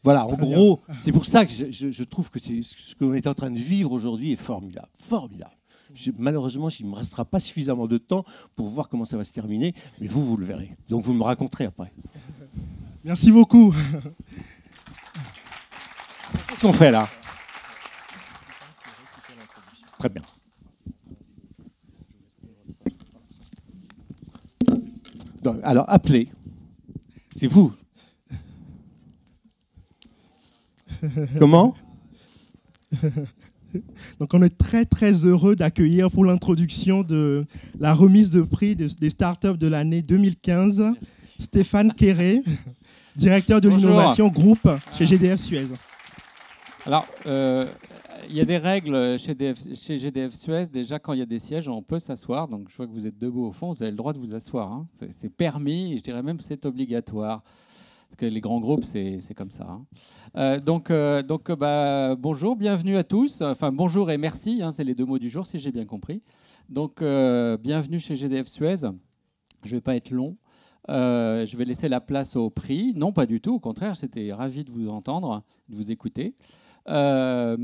Voilà, en Très gros, c'est pour ça que je trouve que ce qu'on est en train de vivre aujourd'hui est formidable. Formidable. Malheureusement, il ne me restera pas suffisamment de temps pour voir comment ça va se terminer, mais vous le verrez. Donc vous me raconterez après. Merci beaucoup. Qu'est-ce qu'on fait là? Très bien. Donc, alors, appelez. C'est vous. Comment? Donc on est très très heureux d'accueillir pour l'introduction de la remise de prix des startups de l'année 2015, Stéphane Quéré, directeur de Bonjour. l'innovation groupe chez GDF Suez. Alors, il y a des règles chez GDF Suez. Déjà, quand il y a des sièges, on peut s'asseoir. Donc, je vois que vous êtes debout au fond. Vous avez le droit de vous asseoir, hein. C'est permis et je dirais même que c'est obligatoire. Parce que les grands groupes, c'est comme ça, hein. Bonjour, bienvenue à tous. Enfin, bonjour et merci, hein, c'est les deux mots du jour, si j'ai bien compris. Donc, bienvenue chez GDF Suez. Je ne vais pas être long. Je vais laisser la place au prix. Non, pas du tout. Au contraire, j'étais ravi de vous entendre, de vous écouter. Voilà,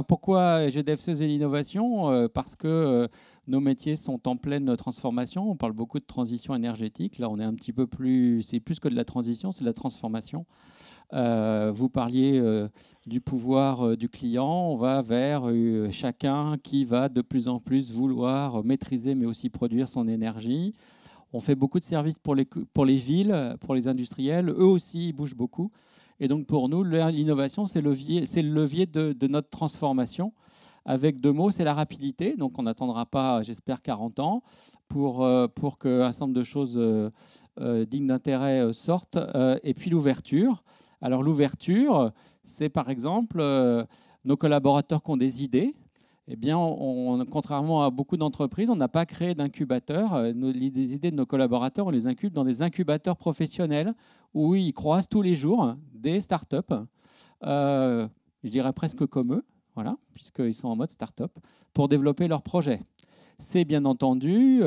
pourquoi GDF Suez et l'innovation? Parce que nos métiers sont en pleine transformation. On parle beaucoup de transition énergétique. Là, on est un petit peu plus... C'est plus que de la transition, c'est de la transformation. Vous parliez du pouvoir du client. On va vers chacun qui va de plus en plus vouloir maîtriser, mais aussi produire son énergie. On fait beaucoup de services pour les villes, pour les industriels. Eux aussi, ils bougent beaucoup. Et donc, pour nous, l'innovation, c'est le levier de notre transformation. Avec deux mots, c'est la rapidité. Donc, on n'attendra pas, j'espère, 40 ans pour qu'un certain nombre de choses dignes d'intérêt sortent. Et puis, l'ouverture. Alors, l'ouverture, c'est par exemple nos collaborateurs qui ont des idées. Eh bien, contrairement à beaucoup d'entreprises, on n'a pas créé d'incubateur. Les idées de nos collaborateurs, on les incube dans des incubateurs professionnels où ils croisent tous les jours des startups, je dirais presque comme eux, voilà, puisqu'ils sont en mode startup, pour développer leurs projets. C'est bien entendu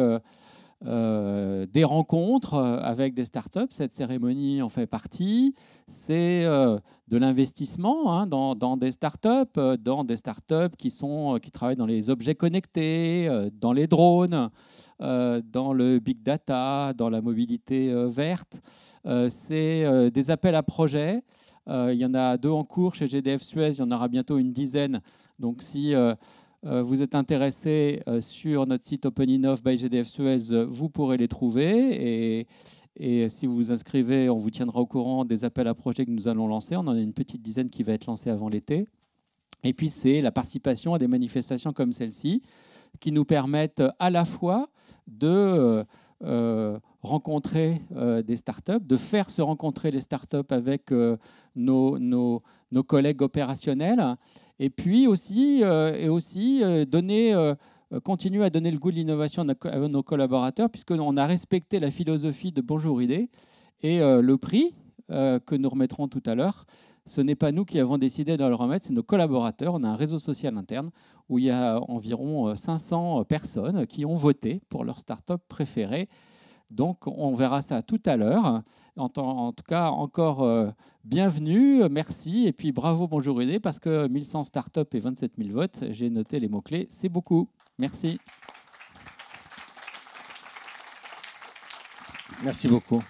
des rencontres avec des startups. Cette cérémonie en fait partie. C'est de l'investissement, hein, dans des startups qui travaillent dans les objets connectés, dans les drones, dans le big data, dans la mobilité verte. C'est des appels à projets. Il y en a 2 en cours chez GDF Suez. Il y en aura bientôt une dizaine. Donc si vous êtes intéressé sur notre site OpenInnov by GDF Suez, vous pourrez les trouver. Et si vous vous inscrivez, on vous tiendra au courant des appels à projets que nous allons lancer. On en a une petite dizaine qui va être lancée avant l'été. Et puis, c'est la participation à des manifestations comme celle-ci qui nous permettent à la fois de rencontrer des startups, de faire se rencontrer les startups avec nos collègues opérationnels, et puis aussi, continuer à donner le goût de l'innovation à nos collaborateurs, puisqu'on a respecté la philosophie de Bonjour Idée. Et le prix que nous remettrons tout à l'heure, ce n'est pas nous qui avons décidé de le remettre, c'est nos collaborateurs. On a un réseau social interne où il y a environ 500 personnes qui ont voté pour leur start-up préférée. Donc, on verra ça tout à l'heure. En tout cas, encore bienvenue, merci. Et puis, bravo, Bonjour Idée, parce que 1100 startups et 27 000 votes, j'ai noté les mots-clés, c'est beaucoup. Merci. Merci beaucoup.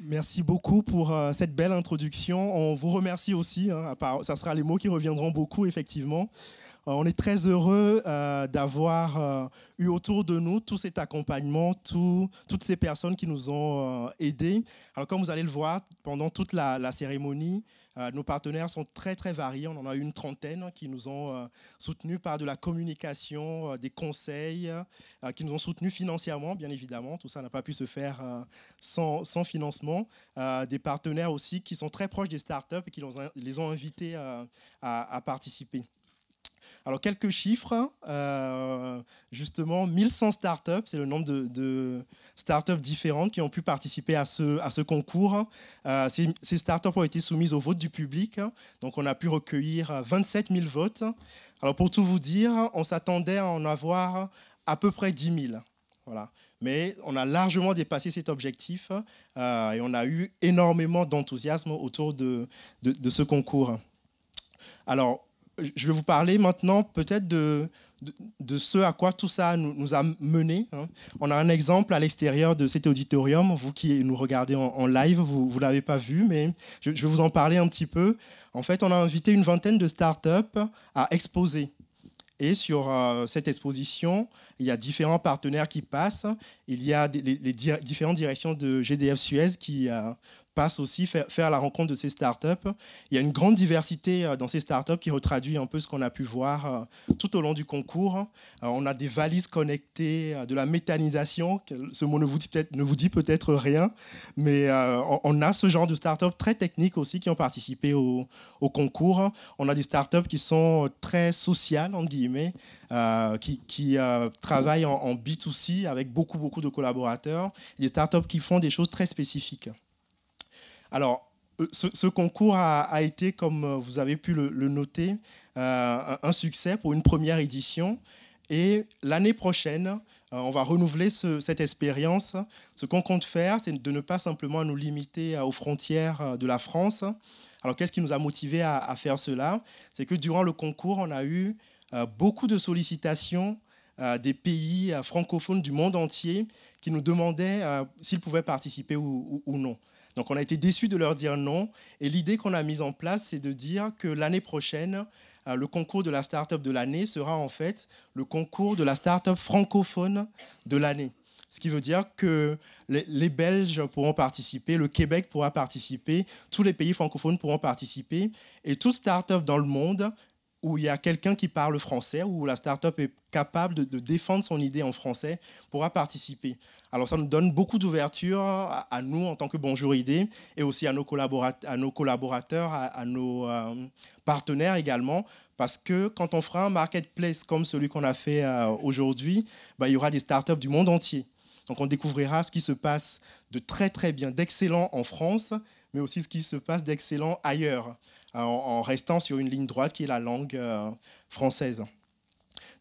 Merci beaucoup pour cette belle introduction. On vous remercie aussi. Ça sera les mots qui reviendront beaucoup, effectivement. On est très heureux d'avoir eu autour de nous tout cet accompagnement, toutes ces personnes qui nous ont aidés. Alors, comme vous allez le voir, pendant toute la cérémonie, nos partenaires sont très, très variés. On en a eu une trentaine qui nous ont soutenus par de la communication, des conseils, qui nous ont soutenus financièrement, bien évidemment. Tout ça n'a pas pu se faire sans financement. Des partenaires aussi qui sont très proches des startups et qui les ont invités à participer. Alors, quelques chiffres. Justement, 1100 startups, c'est le nombre de startups différentes qui ont pu participer à ce concours. Ces startups ont été soumises au vote du public. Donc, on a pu recueillir 27 000 votes. Alors, pour tout vous dire, on s'attendait à en avoir à peu près 10 000. Voilà. Mais on a largement dépassé cet objectif et on a eu énormément d'enthousiasme autour de ce concours. Alors, je vais vous parler maintenant peut-être de ce à quoi tout ça nous a mené. On a un exemple à l'extérieur de cet auditorium. Vous qui nous regardez en live, vous ne l'avez pas vu, mais je vais vous en parler un petit peu. En fait, on a invité une vingtaine de startups à exposer. Et sur cette exposition, il y a différents partenaires qui passent. Il y a les différentes directions de GDF Suez qui passent aussi faire la rencontre de ces startups. Il y a une grande diversité dans ces startups qui retraduit un peu ce qu'on a pu voir tout au long du concours. On a des valises connectées, de la méthanisation. Ce mot ne vous dit peut-être rien, mais on a ce genre de startups très techniques aussi qui ont participé au concours. On a des startups qui sont très sociales, entre guillemets, qui travaillent en B2C avec beaucoup de collaborateurs. Des startups qui font des choses très spécifiques. Alors, ce concours a été, comme vous avez pu le noter, un succès pour une première édition. Et l'année prochaine, on va renouveler cette expérience. Ce qu'on compte faire, c'est de ne pas simplement nous limiter aux frontières de la France. Alors, qu'est-ce qui nous a motivés à faire cela? C'est que durant le concours, on a eu beaucoup de sollicitations des pays francophones du monde entier qui nous demandaient s'ils pouvaient participer ou non. Donc, on a été déçus de leur dire non. Et l'idée qu'on a mise en place, c'est de dire que l'année prochaine, le concours de la start-up de l'année sera en fait le concours de la start-up francophone de l'année. Ce qui veut dire que les Belges pourront participer, le Québec pourra participer, tous les pays francophones pourront participer. Et toute start-up dans le monde où il y a quelqu'un qui parle français, où la start-up est capable de défendre son idée en français, pourra participer. Alors, ça nous donne beaucoup d'ouverture à nous en tant que Bonjour Idée et aussi à nos collaborateurs, à nos partenaires également. Parce que quand on fera un marketplace comme celui qu'on a fait aujourd'hui, il y aura des startups du monde entier. Donc, on découvrira ce qui se passe de très, très bien, d'excellent en France, mais aussi ce qui se passe d'excellent ailleurs, en restant sur une ligne droite qui est la langue française.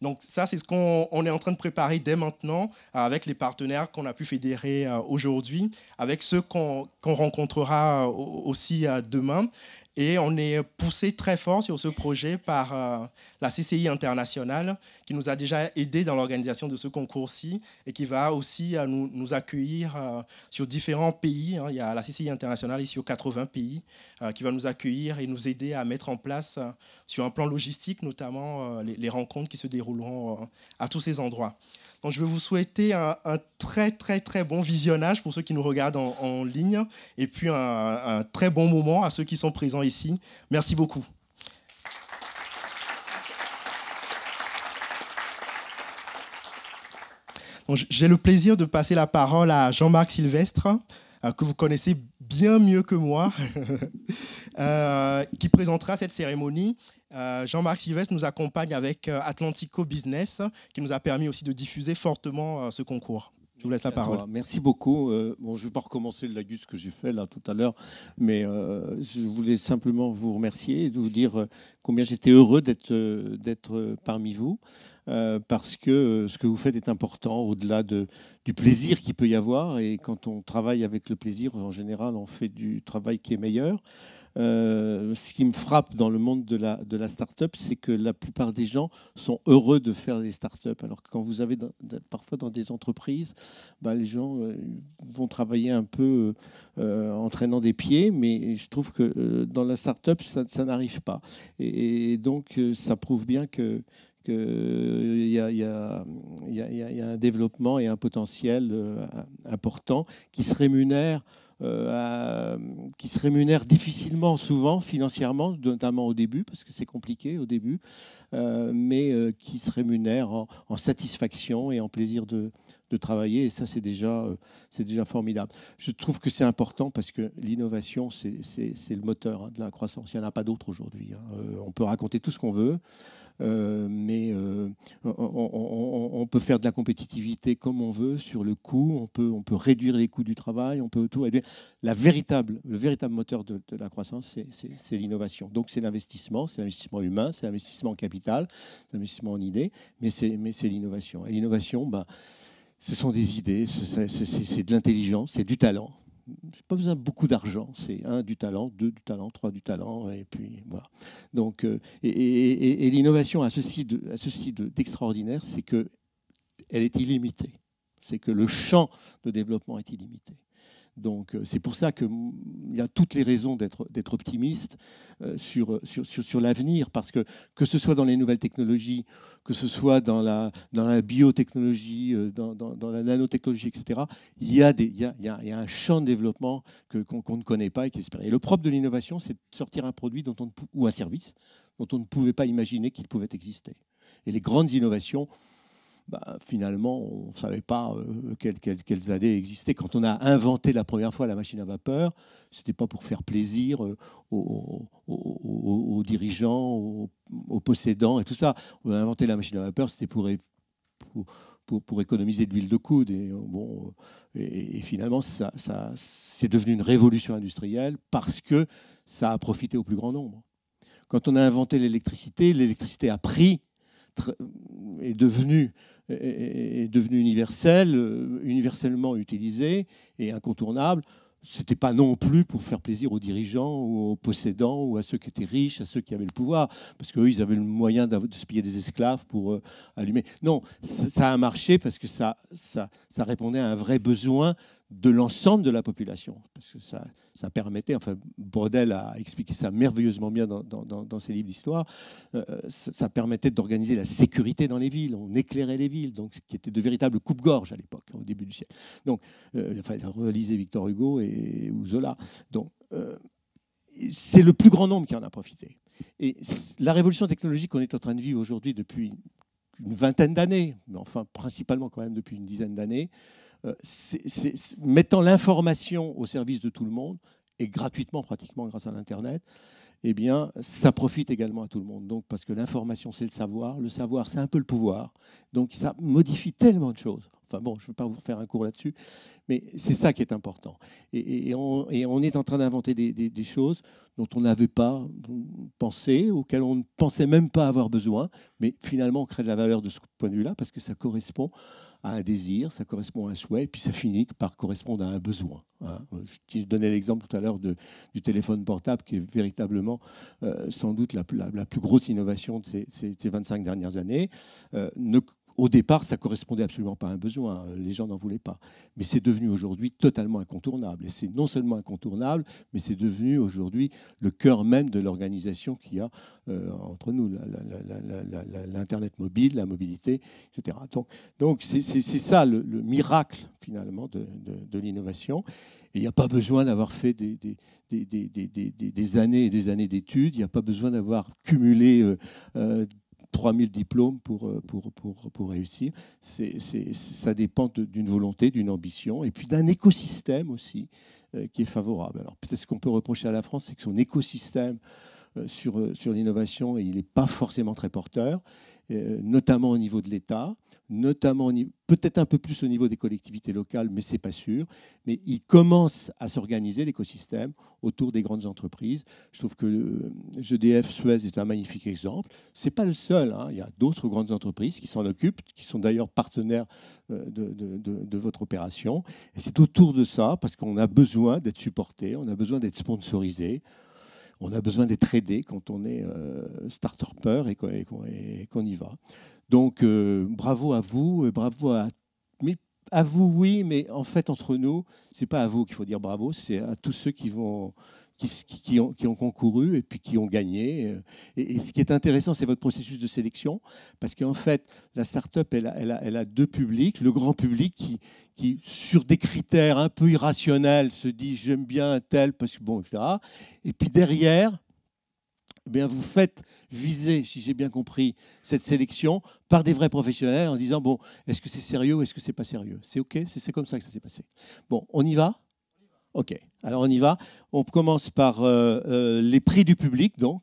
Donc ça, c'est ce qu'on est en train de préparer dès maintenant avec les partenaires qu'on a pu fédérer aujourd'hui, avec ceux qu'on rencontrera aussi demain. Et on est poussé très fort sur ce projet par la CCI internationale qui nous a déjà aidés dans l'organisation de ce concours-ci et qui va aussi nous accueillir sur différents pays. Il y a la CCI internationale ici sur 80 pays qui va nous accueillir et nous aider à mettre en place sur un plan logistique notamment les rencontres qui se dérouleront à tous ces endroits. Donc, je vais vous souhaiter un très, très, très bon visionnage pour ceux qui nous regardent en ligne et puis un très bon moment à ceux qui sont présents ici. Merci beaucoup. J'ai le plaisir de passer la parole à Jean-Marc Sylvestre, que vous connaissez bien mieux que moi, qui présentera cette cérémonie. Jean-Marc Sylvestre nous accompagne avec Atlantico Business, qui nous a permis aussi de diffuser fortement ce concours. Je vous laisse la parole. Merci beaucoup. Bon, je ne vais pas recommencer le lagus que j'ai fait là tout à l'heure, mais je voulais simplement vous remercier et de vous dire combien j'étais heureux d'être parmi vous. Parce que ce que vous faites est important au-delà du plaisir qu'il peut y avoir. Et quand on travaille avec le plaisir, en général, on fait du travail qui est meilleur. Ce qui me frappe dans le monde de la start-up, c'est que la plupart des gens sont heureux de faire des start-up. Alors que quand vous avez parfois dans des entreprises, les gens vont travailler un peu en traînant des pieds, mais je trouve que dans la start-up, ça n'arrive pas. Et donc, ça prouve bien qu'il y a un développement et un potentiel important qui se rémunère difficilement, souvent, financièrement, notamment au début, parce que c'est compliqué au début, mais qui se rémunère en satisfaction et en plaisir de travailler. Et ça, c'est déjà formidable. Je trouve que c'est important parce que l'innovation, c'est le moteur de la croissance. Il n'y en a pas d'autre aujourd'hui. On peut raconter tout ce qu'on veut. Mais on peut faire de la compétitivité comme on veut sur le coût, on peut réduire les coûts du travail, on peut tout réduire. Le véritable moteur de la croissance, c'est l'innovation. Donc c'est l'investissement humain, c'est l'investissement en capital, c'est l'investissement en idées, mais c'est l'innovation. Et l'innovation, Ce sont des idées, c'est de l'intelligence, c'est du talent. J'ai pas besoin de beaucoup d'argent, c'est 1 du talent, 2 du talent, 3 du talent, et puis voilà. Donc, et l'innovation a ceci d'extraordinaire, c'est qu'elle est illimitée. C'est que le champ de développement est illimité. Donc c'est pour ça qu'il y a toutes les raisons d'être optimiste sur l'avenir, parce que ce soit dans les nouvelles technologies, que ce soit dans la biotechnologie, dans la nanotechnologie, etc., il y a un champ de développement qu'on ne connaît pas et qui est espéré. Et le propre de l'innovation, c'est de sortir un produit ou un service dont on ne pouvait pas imaginer qu'il pouvait exister. Et les grandes innovations, finalement, on ne savait pas qu'elles allaient exister. Quand on a inventé la première fois la machine à vapeur, ce n'était pas pour faire plaisir aux dirigeants, aux possédants et tout ça. On a inventé la machine à vapeur, c'était pour économiser de l'huile de coude. Et finalement, c'est devenu une révolution industrielle parce que ça a profité au plus grand nombre. Quand on a inventé l'électricité a pris, est devenue universellement utilisée et incontournable. Ce n'était pas non plus pour faire plaisir aux dirigeants ou aux possédants ou à ceux qui étaient riches, à ceux qui avaient le pouvoir, parce qu'eux, ils avaient le moyen de se payer des esclaves pour allumer. Non, ça a marché parce que ça répondait à un vrai besoin de l'ensemble de la population. Parce que ça permettait, enfin, Brodel a expliqué ça merveilleusement bien dans ses livres d'histoire, ça permettait d'organiser la sécurité dans les villes, on éclairait les villes, donc, ce qui était de véritables coupe-gorge à l'époque, au début du siècle. Donc, relisez Victor Hugo ou Zola. Donc, c'est le plus grand nombre qui en a profité. Et la révolution technologique qu'on est en train de vivre aujourd'hui depuis une vingtaine d'années, mais enfin principalement quand même depuis une dizaine d'années, mettant l'information au service de tout le monde, et gratuitement pratiquement grâce à l'Internet, eh bien, ça profite également à tout le monde. Donc, parce que l'information, c'est le savoir c'est un peu le pouvoir. Donc, ça modifie tellement de choses. Enfin bon, je ne veux pas vous faire un cours là-dessus, mais c'est ça qui est important. Et on est en train d'inventer des choses dont on n'avait pas pensé, auxquelles on ne pensait même pas avoir besoin, mais finalement, on crée de la valeur de ce point de vue-là, parce que ça correspond à un désir, ça correspond à un souhait, et puis ça finit par correspondre à un besoin. Je donnais l'exemple tout à l'heure du téléphone portable, qui est véritablement sans doute la plus grosse innovation de ces 25 dernières années. Au départ, ça ne correspondait absolument pas à un besoin. Les gens n'en voulaient pas. Mais c'est devenu aujourd'hui totalement incontournable. Et c'est non seulement incontournable, mais c'est devenu aujourd'hui le cœur même de l'organisation qu'il y a entre nous, l'Internet mobile, la mobilité, etc. Donc c'est ça le miracle, finalement, de l'innovation. Et il n'y a pas besoin d'avoir fait des années et des années d'études. Il n'y a pas besoin d'avoir cumulé 3000 diplômes pour réussir. Ça dépend d'une volonté, d'une ambition, et puis d'un écosystème aussi qui est favorable. Alors peut-être ce qu'on peut reprocher à la France, c'est que son écosystème sur l'innovation, il n'est pas forcément très porteur, notamment au niveau de l'État, notamment peut-être un peu plus au niveau des collectivités locales, mais ce n'est pas sûr. Mais il commence à s'organiser, l'écosystème, autour des grandes entreprises. Je trouve que GDF Suez est un magnifique exemple. Ce n'est pas le seul. Il y a d'autres grandes entreprises qui s'en occupent, qui sont d'ailleurs partenaires de votre opération. Et c'est autour de ça, parce qu'on a besoin d'être supporté, on a besoin d'être sponsorisé. On a besoin d'être aidé quand on est start-upper et qu'on y va. Donc, bravo à vous, bravo à vous, oui, mais en fait, entre nous, ce n'est pas à vous qu'il faut dire bravo, c'est à tous ceux qui ont concouru et puis qui ont gagné. Et ce qui est intéressant, c'est votre processus de sélection, parce qu'en fait, la start-up, elle a deux publics. Le grand public qui, sur des critères un peu irrationnels, se dit « j'aime bien un tel », parce que bon, etc. Et puis derrière, eh bien, vous faites viser, si j'ai bien compris, cette sélection par des vrais professionnels en disant « bon, est-ce que c'est sérieux ou est-ce que c'est pas sérieux ?» C'est OK, c'est comme ça que ça s'est passé. Bon, on y va ? OK, alors on y va. On commence par les prix du public, donc.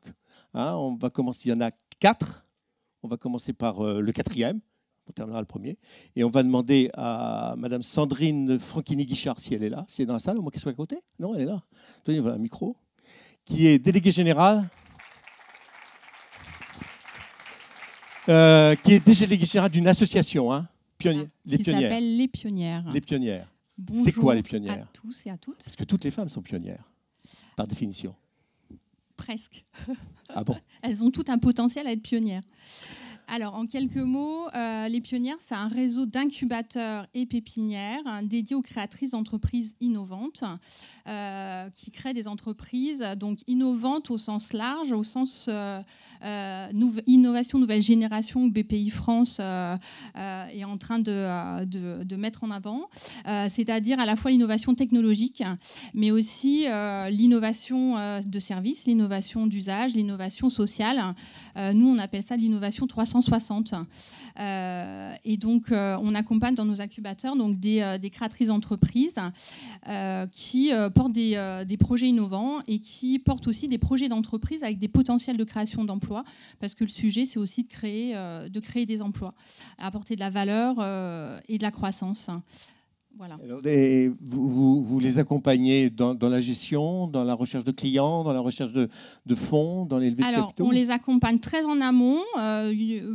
On va commencer, il y en a 4. On va commencer par le 4e. On terminera le premier. Et on va demander à Madame Sandrine Franchini-Guichard, si elle est là, si elle est dans la salle, au moins qu'elle soit à côté. Non, elle est là. Tenez, voilà un micro. Qui est déléguée générale. Qui est déléguée générale d'une association, Les qui pionnières. s'appelle Les Pionnières. Les pionnières. Bonjour C'est quoi les pionnières? à tous et à toutes. Parce que toutes les femmes sont pionnières, par définition. Presque. Ah bon? Elles ont tout un potentiel à être pionnières. Alors, en quelques mots, les Pionnières, c'est un réseau d'incubateurs et pépinières dédiés aux créatrices d'entreprises innovantes qui créent des entreprises donc innovantes au sens large, au sens innovation nouvelle génération que BPI France est en train de mettre en avant, c'est-à-dire à la fois l'innovation technologique, mais aussi l'innovation de service, l'innovation d'usage, l'innovation sociale. Nous, on appelle ça l'innovation 360. Et donc, on accompagne dans nos incubateurs donc des créatrices d'entreprises qui portent des projets innovants et qui portent aussi des projets d'entreprise avec des potentiels de création d'emplois, parce que le sujet, c'est aussi de créer des emplois, apporter de la valeur et de la croissance. Voilà. Alors, et vous les accompagnez dans la gestion, dans la recherche de clients, dans la recherche de fonds, dans l'élevée de capitaux? On les accompagne très en amont.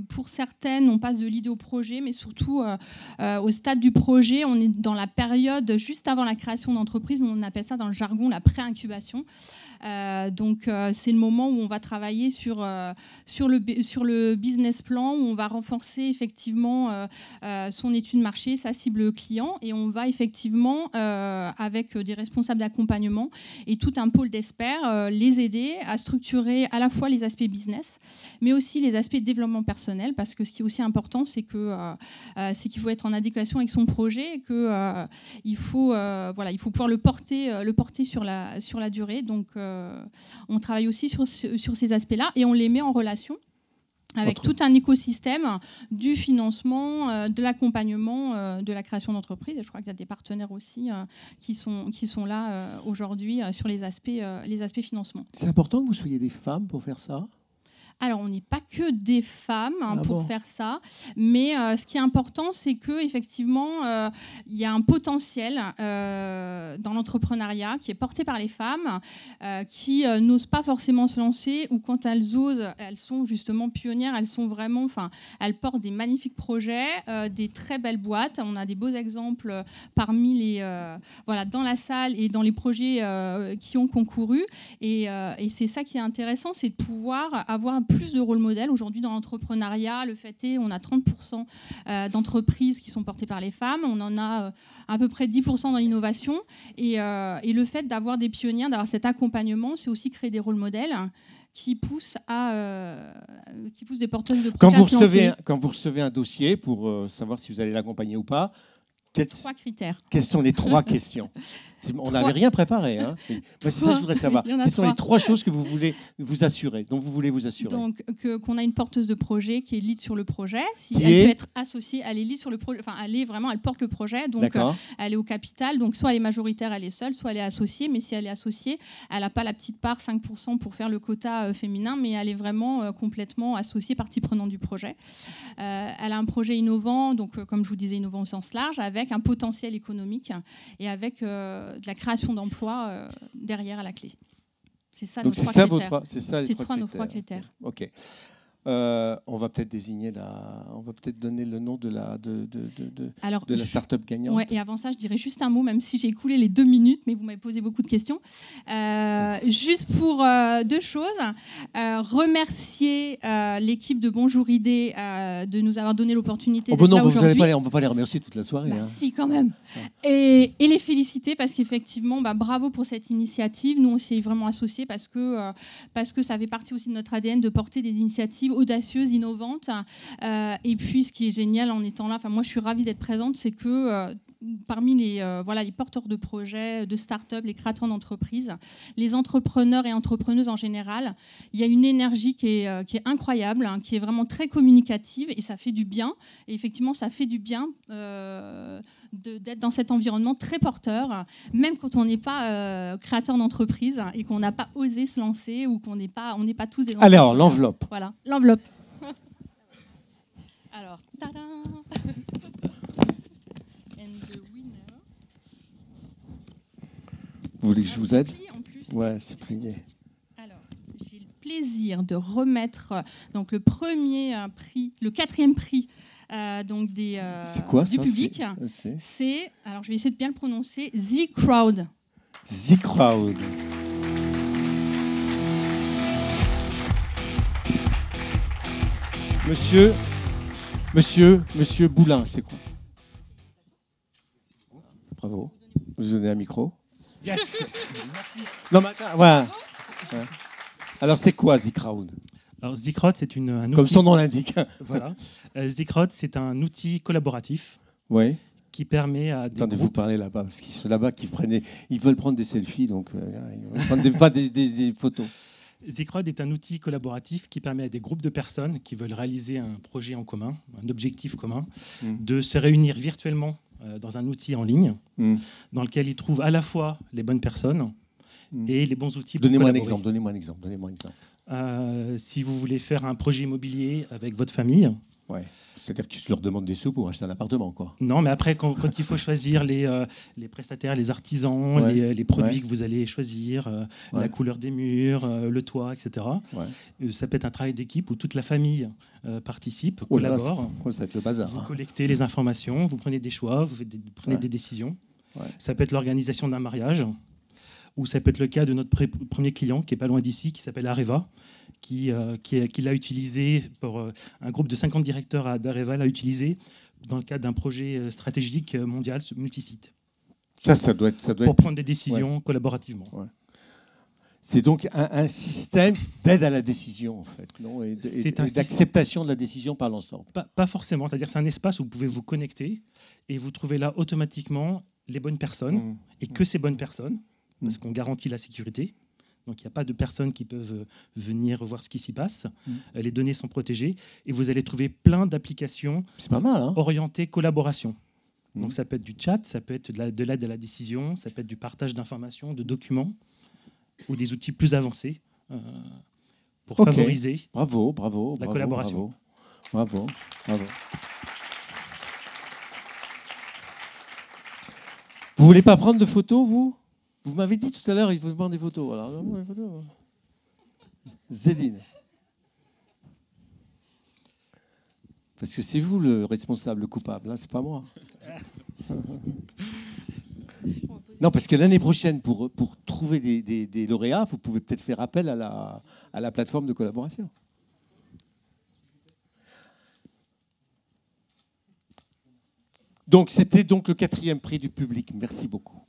Pour certaines, on passe de l'idée au projet, mais surtout au stade du projet. On est dans la période juste avant la création d'entreprise. On appelle ça dans le jargon la pré-incubation. Donc, c'est le moment où on va travailler sur le business plan, où on va renforcer effectivement son étude marché, sa cible client, et on va effectivement, avec des responsables d'accompagnement et tout un pôle d'experts, les aider à structurer à la fois les aspects business, mais aussi les aspects développement personnel, parce que ce qui est aussi important, c'est qu'il faut être en adéquation avec son projet et qu'il faut pouvoir le porter sur la durée. Donc, on travaille aussi sur ces aspects-là et on les met en relation avec tout un écosystème du financement, de l'accompagnement, de la création d'entreprises. Et je crois qu'il y a des partenaires aussi qui sont là aujourd'hui sur les aspects financement. C'est important que vous soyez des femmes pour faire ça? Alors, on n'est pas que des femmes pour faire ça, mais ce qui est important, c'est qu'effectivement, il y a un potentiel dans l'entrepreneuriat qui est porté par les femmes, qui n'osent pas forcément se lancer, ou quand elles osent, elles sont justement pionnières, elles portent des magnifiques projets, des très belles boîtes. On a des beaux exemples parmi dans la salle et dans les projets qui ont concouru. Et c'est ça qui est intéressant, c'est de pouvoir avoir plus de rôle modèle. Aujourd'hui, dans l'entrepreneuriat, le fait est on a 30% d'entreprises qui sont portées par les femmes. On en a à peu près 10% dans l'innovation. Et le fait d'avoir des pionnières, d'avoir cet accompagnement, c'est aussi créer des rôles modèles qui poussent des porteuses de projets à se lancer. Quand vous recevez un dossier pour savoir si vous allez l'accompagner ou pas, trois critères. Quelles sont les trois questions? On n'avait rien préparé. Hein. C'est ça que je voudrais savoir. Quelles sont les trois choses que vous voulez vous assurer, dont vous voulez vous assurer? Donc, qu'on a une porteuse de projet qui est lead sur le projet. Si elle peut être associée, elle est lead sur le projet. Enfin, elle porte le projet. Donc, elle est au capital. Donc, soit elle est majoritaire, elle est seule, soit elle est associée. Mais si elle est associée, elle n'a pas la petite part, 5% pour faire le quota féminin, mais elle est vraiment complètement associée, partie prenante du projet. Elle a un projet innovant, donc comme je vous disais, innovant au sens large, avec un potentiel économique et avec de la création d'emplois derrière à la clé. C'est ça nos trois critères. C'est nos trois critères. Ok. On va peut-être donner le nom de la start-up gagnante. Ouais, et avant ça, je dirais juste un mot, même si j'ai écoulé les 2 minutes, mais vous m'avez posé beaucoup de questions. Juste pour 2 choses. Remercier l'équipe de Bonjour Idée de nous avoir donné l'opportunité d'être là aujourd'hui. On ne va pas les remercier toute la soirée. Si, quand même. Et les féliciter parce qu'effectivement, bravo pour cette initiative. Nous, on s'y est vraiment associés parce que ça fait partie aussi de notre ADN de porter des initiatives audacieuses, innovantes. Et puis, ce qui est génial en étant là, moi, je suis ravie d'être présente, c'est que parmi les porteurs de projets, de start-up, les créateurs d'entreprises, les entrepreneurs et entrepreneuses en général, il y a une énergie qui est incroyable, qui est vraiment très communicative et ça fait du bien. Et effectivement, ça fait du bien d'être dans cet environnement très porteur, même quand on n'est pas créateur d'entreprise et qu'on n'a pas osé se lancer ou on n'est pas tous des entrepreneurs. Alors, l'enveloppe. Voilà, l'enveloppe. Alors, tadam. Vous voulez que je vous aide? Ouais, c'est plié. Alors, j'ai le plaisir de remettre donc le 4e prix donc c'est quoi, du ça, public. C'est, alors je vais essayer de bien le prononcer, The Crowd. The Crowd. Monsieur Boulin, je crois. Bravo. Vous donnez un micro. Yes. Non, mais attends, voilà. Ouais. Alors, c'est quoi The Crowd? Alors, The Crowd, c'est un outil. Comme son nom l'indique. Voilà. The Crowd, c'est un outil collaboratif Oui. qui permet à des Attendez, vous groupes... parlez là-bas, parce qu'ils sont là-bas ils veulent prendre des selfies, donc ils veulent prendre pas des photos. The Crowd est un outil collaboratif qui permet à des groupes de personnes qui veulent réaliser un projet en commun, un objectif commun, de se réunir virtuellement dans un outil en ligne dans lequel ils trouvent à la fois les bonnes personnes et les bons outils pour collaborer. Donnez-moi un exemple. Si vous voulez faire un projet immobilier avec votre famille... Ouais. C'est-à-dire que je leur demande des sous pour acheter un appartement, quoi. Non, mais après, quand il faut choisir les prestataires, les artisans, les produits que vous allez choisir, la couleur des murs, le toit, etc. Ça peut être un travail d'équipe où toute la famille participe, collabore. Ça va être le bazar. Vous collectez les informations, vous prenez des choix, vous prenez des décisions. Ça peut être l'organisation d'un mariage, ou ça peut être le cas de notre premier client, qui est pas loin d'ici, qui s'appelle Areva, qui l'a utilisé pour un groupe de 50 directeurs d'Areva l'a utilisé dans le cadre d'un projet stratégique mondial multisite. Ça doit être pour prendre des décisions collaborativement. Ouais. C'est donc un système d'aide à la décision, en fait, non, et d'acceptation de la décision par l'ensemble. Pas forcément, c'est-à-dire que c'est un espace où vous pouvez vous connecter et vous trouvez là automatiquement les bonnes personnes et que ces bonnes personnes, parce qu'on garantit la sécurité. Donc, il n'y a pas de personnes qui peuvent venir voir ce qui s'y passe. Les données sont protégées. Et vous allez trouver plein d'applications orientées collaboration. Donc, ça peut être du chat, ça peut être de l'aide à la décision, ça peut être du partage d'informations, de documents, ou des outils plus avancés pour favoriser la collaboration. Bravo. Vous voulez pas prendre de photos, vous ? Vous m'avez dit tout à l'heure, il faut prendre des photos. Alors, les photos. Zédine. Parce que c'est vous le responsable coupable, hein, c'est pas moi. Non, parce que l'année prochaine, pour trouver des lauréats, vous pouvez peut-être faire appel à la plateforme de collaboration. Donc, c'était donc le 4e prix du public. Merci beaucoup.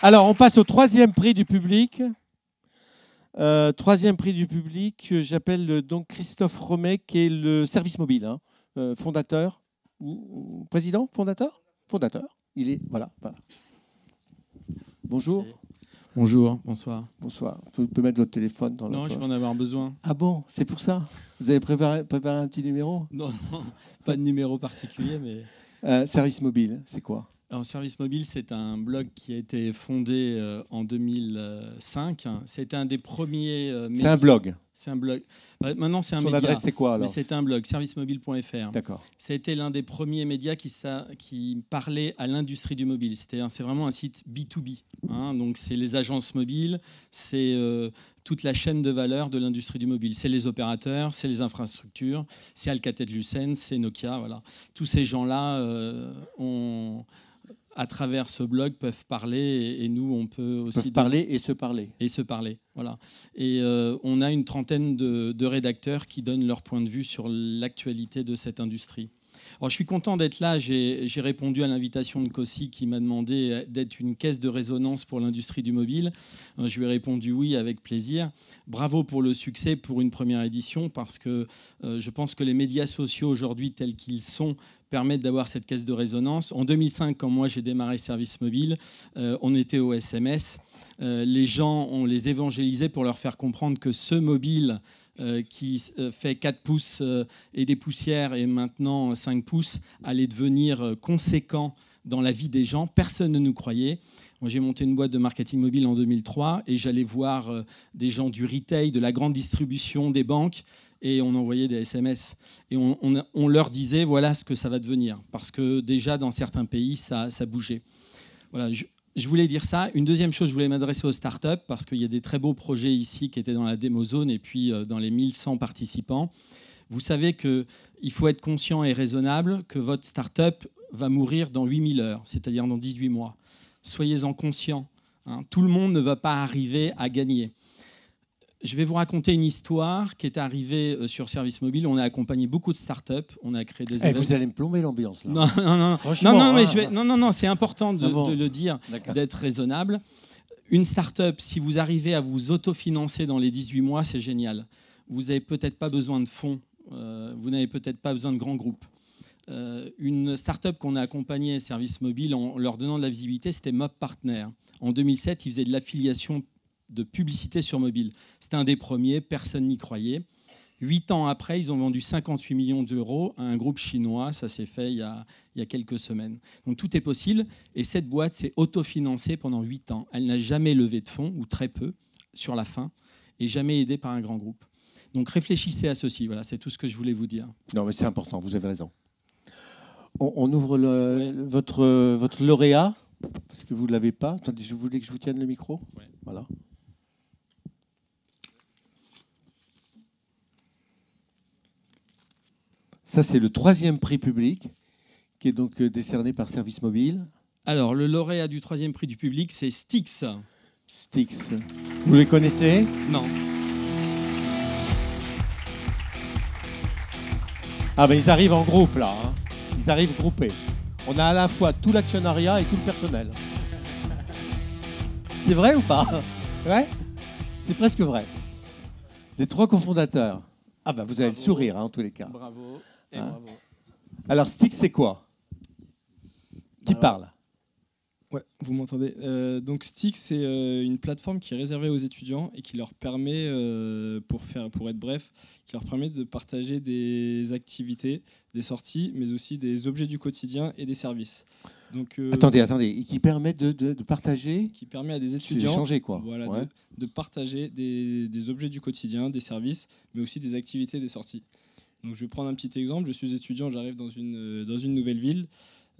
Alors, on passe au 3e prix du public. 3e prix du public, j'appelle donc Christophe Romet, qui est le service mobile, fondateur, ou président, fondateur. Il est, voilà. Bonjour. Bonjour, bonsoir. Bonsoir. Vous pouvez mettre votre téléphone dans la poche. Non, je vais en avoir besoin. Ah bon, c'est pour ça? Vous avez préparé un petit numéro? Non, pas de numéro particulier, mais... Service mobile, c'est quoi? Alors, Service Mobile, c'est un blog qui a été fondé en 2005. C'était un des premiers... c'est un blog? C'est un blog. Maintenant, c'est un média. Son adresse, c'est quoi, alors? Mais c'était un blog, servicemobile.fr. D'accord. Ça a été l'un des premiers médias qui parlait à l'industrie du mobile. C'est vraiment un site B2B. Donc, c'est les agences mobiles, c'est toute la chaîne de valeur de l'industrie du mobile. C'est les opérateurs, c'est les infrastructures, c'est Alcatel-Lucent, c'est Nokia. Voilà. Tous ces gens-là à travers ce blog, peuvent parler et nous, on peut aussi... parler et se parler. Et se parler, voilà. Et on a une trentaine de rédacteurs qui donnent leur point de vue sur l'actualité de cette industrie. Alors, je suis content d'être là. J'ai répondu à l'invitation de Cossi qui m'a demandé d'être une caisse de résonance pour l'industrie du mobile. Je lui ai répondu oui, avec plaisir. Bravo pour le succès pour une première édition, parce que je pense que les médias sociaux aujourd'hui, tels qu'ils sont, permettent d'avoir cette caisse de résonance. En 2005, quand moi j'ai démarré Service Mobile, on était au SMS. Les gens, on les évangélisait pour leur faire comprendre que ce mobile qui fait 4 pouces et des poussières et maintenant 5 pouces allait devenir conséquent dans la vie des gens. Personne ne nous croyait. Moi, j'ai monté une boîte de marketing mobile en 2003 et j'allais voir des gens du retail, de la grande distribution, des banques, et on envoyait des SMS. Et on leur disait, voilà ce que ça va devenir. Parce que déjà, dans certains pays, ça bougeait. Voilà, je voulais dire ça. Une deuxième chose, je voulais m'adresser aux startups, parce qu'il y a des très beaux projets ici qui étaient dans la démo zone et puis dans les 1100 participants. Vous savez qu'il faut être conscient et raisonnable que votre start-up va mourir dans 8000 heures, c'est-à-dire dans 18 mois. Soyez-en conscients. Hein. Tout le monde ne va pas arriver à gagner. Je vais vous raconter une histoire qui est arrivée sur Service Mobile. On a accompagné beaucoup de startups. On a créé des événements. Vous allez me plomber l'ambiance là. Non, c'est important de le dire, d'être raisonnable. Une startup, si vous arrivez à vous autofinancer dans les 18 mois, c'est génial. Vous n'avez peut-être pas besoin de fonds. Vous n'avez peut-être pas besoin de grands groupes. Une startup qu'on a accompagnée, Service Mobile, en leur donnant de la visibilité, c'était Mob Partner. En 2007, ils faisaient de l'affiliation de publicité sur mobile. C'était un des premiers, personne n'y croyait. 8 ans après, ils ont vendu 58 millions d'euros à un groupe chinois. Ça s'est fait il y a quelques semaines. Donc tout est possible. Et cette boîte s'est autofinancée pendant 8 ans. Elle n'a jamais levé de fonds, ou très peu, sur la fin, et jamais aidée par un grand groupe. Donc réfléchissez à ceci. Voilà, c'est tout ce que je voulais vous dire. Non, mais c'est important, vous avez raison. On ouvre votre lauréat, parce que vous ne l'avez pas. Attendez, je voulais que je vous tienne le micro. Ouais. Voilà. Ça, c'est le 3e prix public, qui est donc décerné par Service Mobile. Alors, le lauréat du 3e prix du public, c'est Stix. Stix. Vous les connaissez? Non. Ah ben ils arrivent en groupe là. Hein. Ils arrivent groupés. On a à la fois tout l'actionnariat et tout le personnel. C'est vrai ou pas? Ouais. C'est presque vrai. Les 3 cofondateurs. Ah ben vous avez le sourire hein, en tous les cas. Bravo. Et Hein. bravo. Alors Stix c'est quoi? Qui parle? Ouais, vous m'entendez. Donc Stix, c'est une plateforme qui est réservée aux étudiants et qui leur permet, pour être bref, qui leur permet de partager des activités, des sorties, mais aussi des objets du quotidien et des services. Donc, Attendez. Et qui permet de partager? qui permet à des étudiants D'échanger quoi. voilà, Ouais. de partager des objets du quotidien, des services, mais aussi des activités, des sorties. Donc je vais prendre un petit exemple. Je suis étudiant, j'arrive dans une nouvelle ville.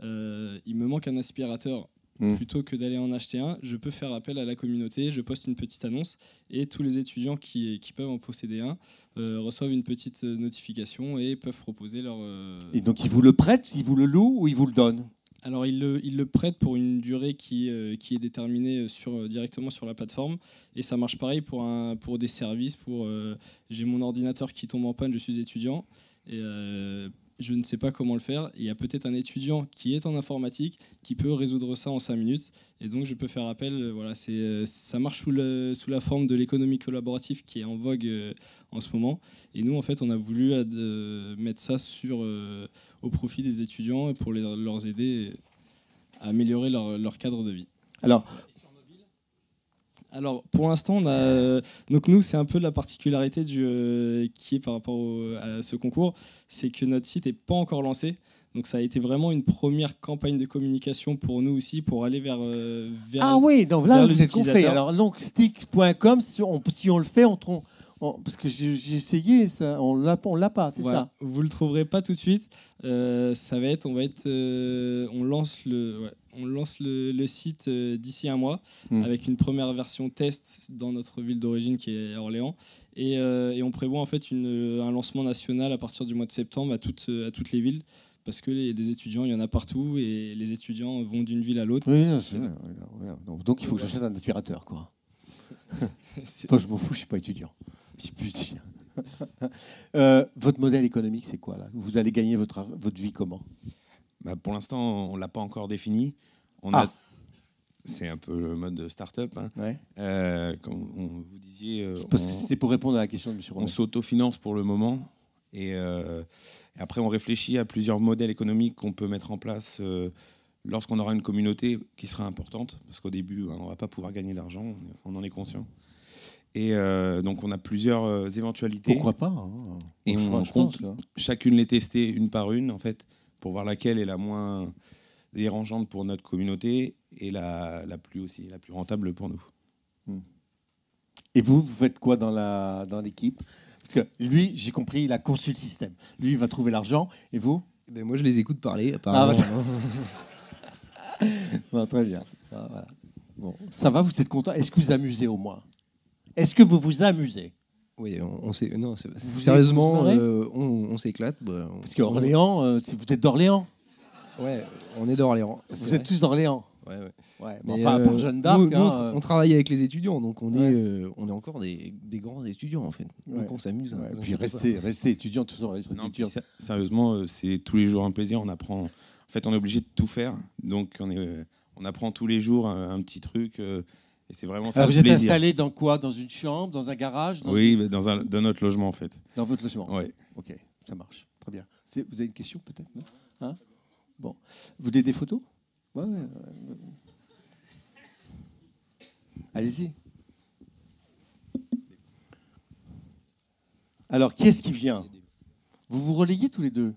Il me manque un aspirateur. Plutôt que d'aller en acheter un, je peux faire appel à la communauté, je poste une petite annonce et tous les étudiants qui peuvent en posséder un reçoivent une petite notification et peuvent proposer leur... Et donc ils vous le prêtent, ils vous le louent ou ils vous le donnent? Alors ils le prêtent pour une durée qui est déterminée directement sur la plateforme et ça marche pareil pour des services, j'ai mon ordinateur qui tombe en panne, je suis étudiant et je ne sais pas comment le faire. Il y a peut-être un étudiant qui est en informatique qui peut résoudre ça en 5 minutes. Et donc, je peux faire appel. Voilà, ça marche sous la forme de l'économie collaborative qui est en vogue en ce moment. Et nous, en fait, on a voulu mettre ça au profit des étudiants pour leur aider à améliorer leur cadre de vie. Alors, pour l'instant, donc nous, c'est un peu la particularité qui est par rapport à ce concours, c'est que notre site n'est pas encore lancé. Donc, ça a été vraiment une première campagne de communication pour nous aussi, pour aller vers ah oui, donc là, vers vous les êtes compris. utilisateurs. Alors, donc, stick.com, si on le fait, parce que j'ai essayé, ça, on l'a pas, c'est Voilà. ça? Vous le trouverez pas tout de suite. On lance le site d'ici un mois avec une première version test dans notre ville d'origine qui est Orléans et on prévoit en fait un lancement national à partir du mois de septembre à toutes les villes parce que des étudiants il y en a partout et les étudiants vont d'une ville à l'autre. Oui, non, c'est vrai, voilà. Donc il faut que j'achète un aspirateur, quoi. Moi, je m'en fous, je suis pas étudiant. Si puis dire. Votre modèle économique, c'est quoi là? Vous allez gagner votre vie comment? Pour l'instant, on ne l'a pas encore défini. C'est un peu le mode start-up. Hein. Ouais. Comme vous disiez, Parce que c'était pour répondre à la question de M. Romain. on s'autofinance pour le moment. Et après, on réfléchit à plusieurs modèles économiques qu'on peut mettre en place lorsqu'on aura une communauté qui sera importante. Parce qu'au début, on ne va pas pouvoir gagner d'argent, on en est conscient. Et donc, on a plusieurs éventualités. Pourquoi pas hein. Et on compte chacune les tester une par une, en fait, pour voir laquelle est la moins dérangeante pour notre communauté et la plus rentable pour nous. Et vous faites quoi dans l'équipe? Parce que lui, j'ai compris, il a conçu le système. Lui, il va trouver l'argent. Et vous? Moi, je les écoute parler, apparemment. Bon, très bien. Voilà. Bon, ça va, vous êtes content? Est-ce que vous vous amusez au moins? Est-ce que vous vous amusez? Oui, on s'est. Non, Vous sérieusement, êtes- on s'éclate. Bah, Parce qu'Orléans, vous êtes d'Orléans. Ouais, on est d'Orléans. Vous êtes tous d'Orléans. Ouais, ouais. Ouais, Mais, enfin, pour Jeanne d'Arc. nous, on travaille avec les étudiants, donc on est encore des grands étudiants en fait. Ouais. Donc on s'amuse. Ouais, vous puis inquiétez pas. restez étudiant, tout ça. Non, puis sérieusement, c'est tous les jours un plaisir. On apprend. En fait, on est obligé de tout faire, donc on apprend tous les jours un petit truc. Et c'est vraiment ça. Alors, le vous êtes plaisir. installé dans quoi? Dans une chambre, dans un garage? Oui, mais dans notre logement en fait. Dans votre logement. Ouais. Ok, ça marche. Très bien. Vous avez une question peut-être, non? Hein? Bon. Vous voulez des photos? Ouais. Allez-y. Alors, qui est-ce qui vient? Vous vous relayez tous les deux?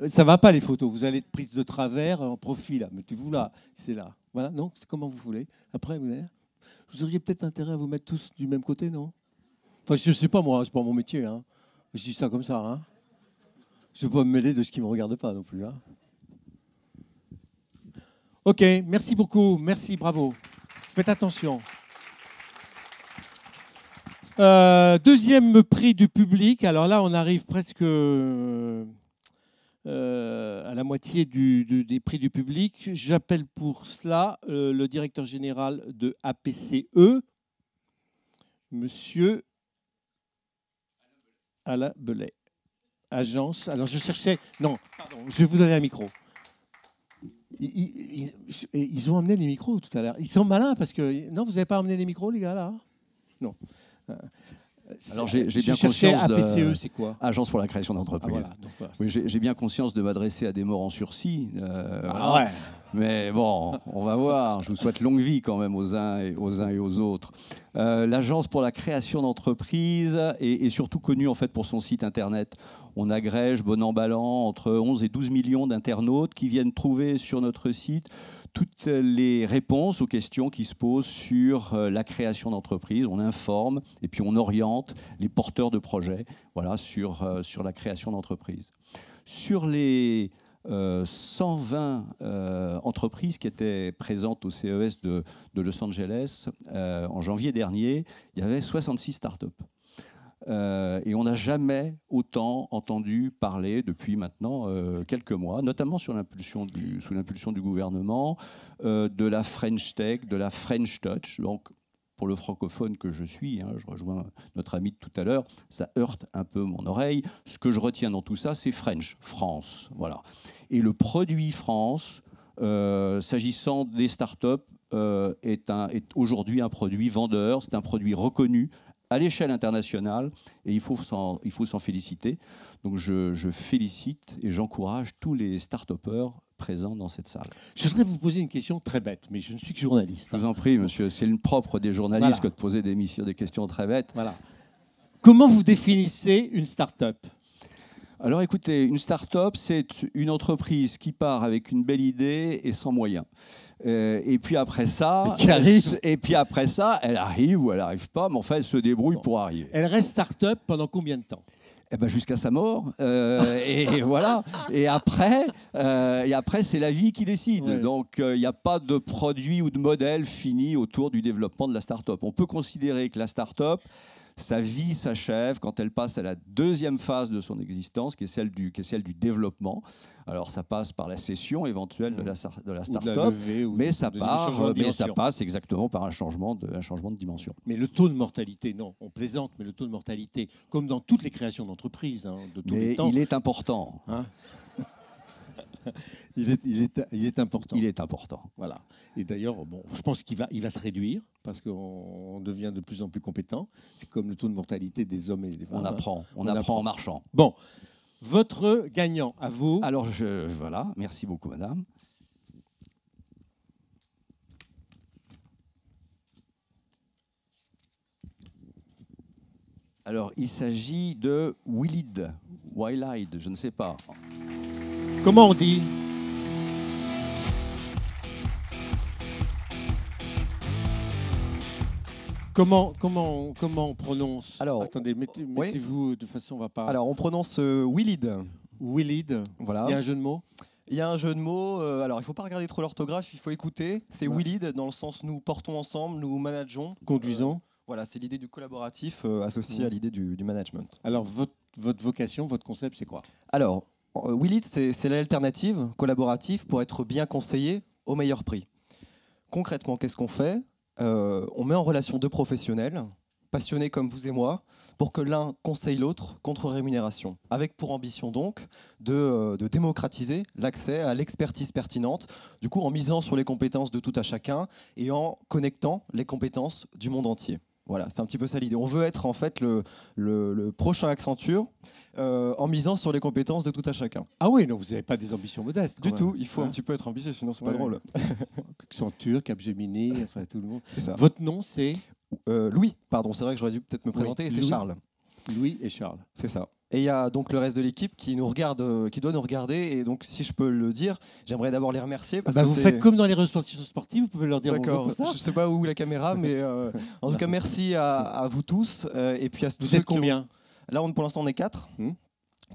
Ça va pas les photos, vous allez être prise de travers en profil. Là. Mettez-vous là, c'est là. Voilà, non, c'est comment vous voulez. Après, vous auriez peut-être intérêt à vous mettre tous du même côté, non? Enfin, je sais pas moi, c'est pas mon métier. Hein. Je dis ça comme ça. Hein. Je ne vais pas me mêler de ce qui me regarde pas non plus. Hein. Ok, merci beaucoup, merci, bravo. Faites attention. Deuxième prix du public. Alors là, on arrive presque à la moitié des prix du public. J'appelle pour cela le directeur général de APCE, Monsieur Alain Belay. Agence. Alors je cherchais. Non, pardon, je vais vous donner un micro. Ils ont emmené les micros tout à l'heure. Ils sont malins parce que. Non, vous n'avez pas emmené les micros, les gars, là? Non. Alors j'ai bien conscience APCE, c'est quoi? Agence pour la création d'entreprise. Ah, voilà, oui, j'ai bien conscience de m'adresser à des morts en sursis. Voilà. Ouais. Mais bon, on va voir. Je vous souhaite longue vie quand même aux uns et aux autres. L'Agence pour la création d'entreprise est surtout connue en fait pour son site internet. On agrège, bon an mal an, entre 11 et 12 millions d'internautes qui viennent trouver sur notre site toutes les réponses aux questions qui se posent sur la création d'entreprise. On informe et puis on oriente les porteurs de projets sur la création d'entreprise. Sur les 120 entreprises qui étaient présentes au CES de Los Angeles en janvier dernier, il y avait 66 startups. Et on n'a jamais autant entendu parler depuis maintenant quelques mois, notamment sous l'impulsion du gouvernement, de la French Tech, de la French Touch. Donc, pour le francophone que je suis, je rejoins notre ami de tout à l'heure, ça heurte un peu mon oreille. Ce que je retiens dans tout ça, c'est French, France. Voilà. Et le produit France, s'agissant des startups, est aujourd'hui un produit vendeur, c'est un produit reconnu à l'échelle internationale, et il faut s'en féliciter. Donc je félicite et j'encourage tous les start-upers présents dans cette salle. Je voudrais vous poser une question très bête, mais je ne suis que journaliste. Je vous en prie, monsieur, c'est le propre des journalistes Voilà. que de poser des questions très bêtes. Voilà. Comment vous définissez une start-up? Alors écoutez, une start-up, c'est une entreprise qui part avec une belle idée et sans moyens. Et puis après ça, elle arrive ou elle n'arrive pas, mais enfin elle se débrouille pour arriver. Elle reste start-up pendant combien de temps? Eh ben jusqu'à sa mort. Et voilà. Et après c'est la vie qui décide. Ouais. Donc il n'y a pas de produit ou de modèle fini autour du développement de la start-up. On peut considérer que la start-up, sa vie s'achève quand elle passe à la deuxième phase de son existence, qui est celle du développement. Alors ça passe par la cession éventuelle de la start-up, mais ça passe exactement par un changement de dimension. Mais le taux de mortalité, non, on plaisante, mais le taux de mortalité, comme dans toutes les créations d'entreprises, de tous les temps, il est important. Hein il est important. Il est important. Voilà. Et d'ailleurs, bon, je pense qu'il va se réduire parce qu'on devient de plus en plus compétent. C'est comme le taux de mortalité des hommes et des femmes. On apprend en marchant. Bon, votre gagnant, à vous. Alors voilà, merci beaucoup, madame. Alors, il s'agit de Willid, je ne sais pas. Comment on dit? Comment on prononce? Alors, attendez, mettez-vous de façon, on va pas. Alors, on prononce Willid. Willid. Voilà. Il y a un jeu de mots. Il y a un jeu de mots. Alors, il ne faut pas regarder trop l'orthographe, il faut écouter. C'est Ouais. Willid dans le sens nous portons ensemble, nous manageons. Conduisons. Voilà, c'est l'idée du collaboratif associé à l'idée du management. Alors, votre vocation, votre concept, c'est quoi? Alors, Willid, c'est l'alternative collaborative pour être bien conseillé au meilleur prix. Concrètement, qu'est-ce qu'on fait? On met en relation deux professionnels, passionnés comme vous et moi, pour que l'un conseille l'autre contre rémunération. Avec pour ambition donc de démocratiser l'accès à l'expertise pertinente, du coup en misant sur les compétences de tout à chacun et en connectant les compétences du monde entier. Voilà, c'est un petit peu ça l'idée. On veut être en fait le prochain Accenture en misant sur les compétences de tout à chacun. Ah oui, non, vous n'avez pas des ambitions modestes. Du quand tout, même. il faut un petit peu être ambitieux, sinon c'est pas drôle. Accenture, Capgemini, enfin tout le monde. C'est ça. Votre nom, c'est Louis, pardon, c'est vrai que j'aurais dû peut-être me présenter, Oui, et c'est Louis. Charles. Louis et Charles. C'est ça. Et il y a donc le reste de l'équipe qui nous regarde, qui doit nous regarder. Et donc, si je peux le dire, j'aimerais d'abord les remercier. Parce que vous faites comme dans les restaurations sportives, vous pouvez leur dire bonjour D'accord. comme ça. Je ne sais pas où la caméra, mais en tout cas, merci à vous tous. Et puis à tous Vous ceux êtes qui ont- combien? Là, pour l'instant, on est 4.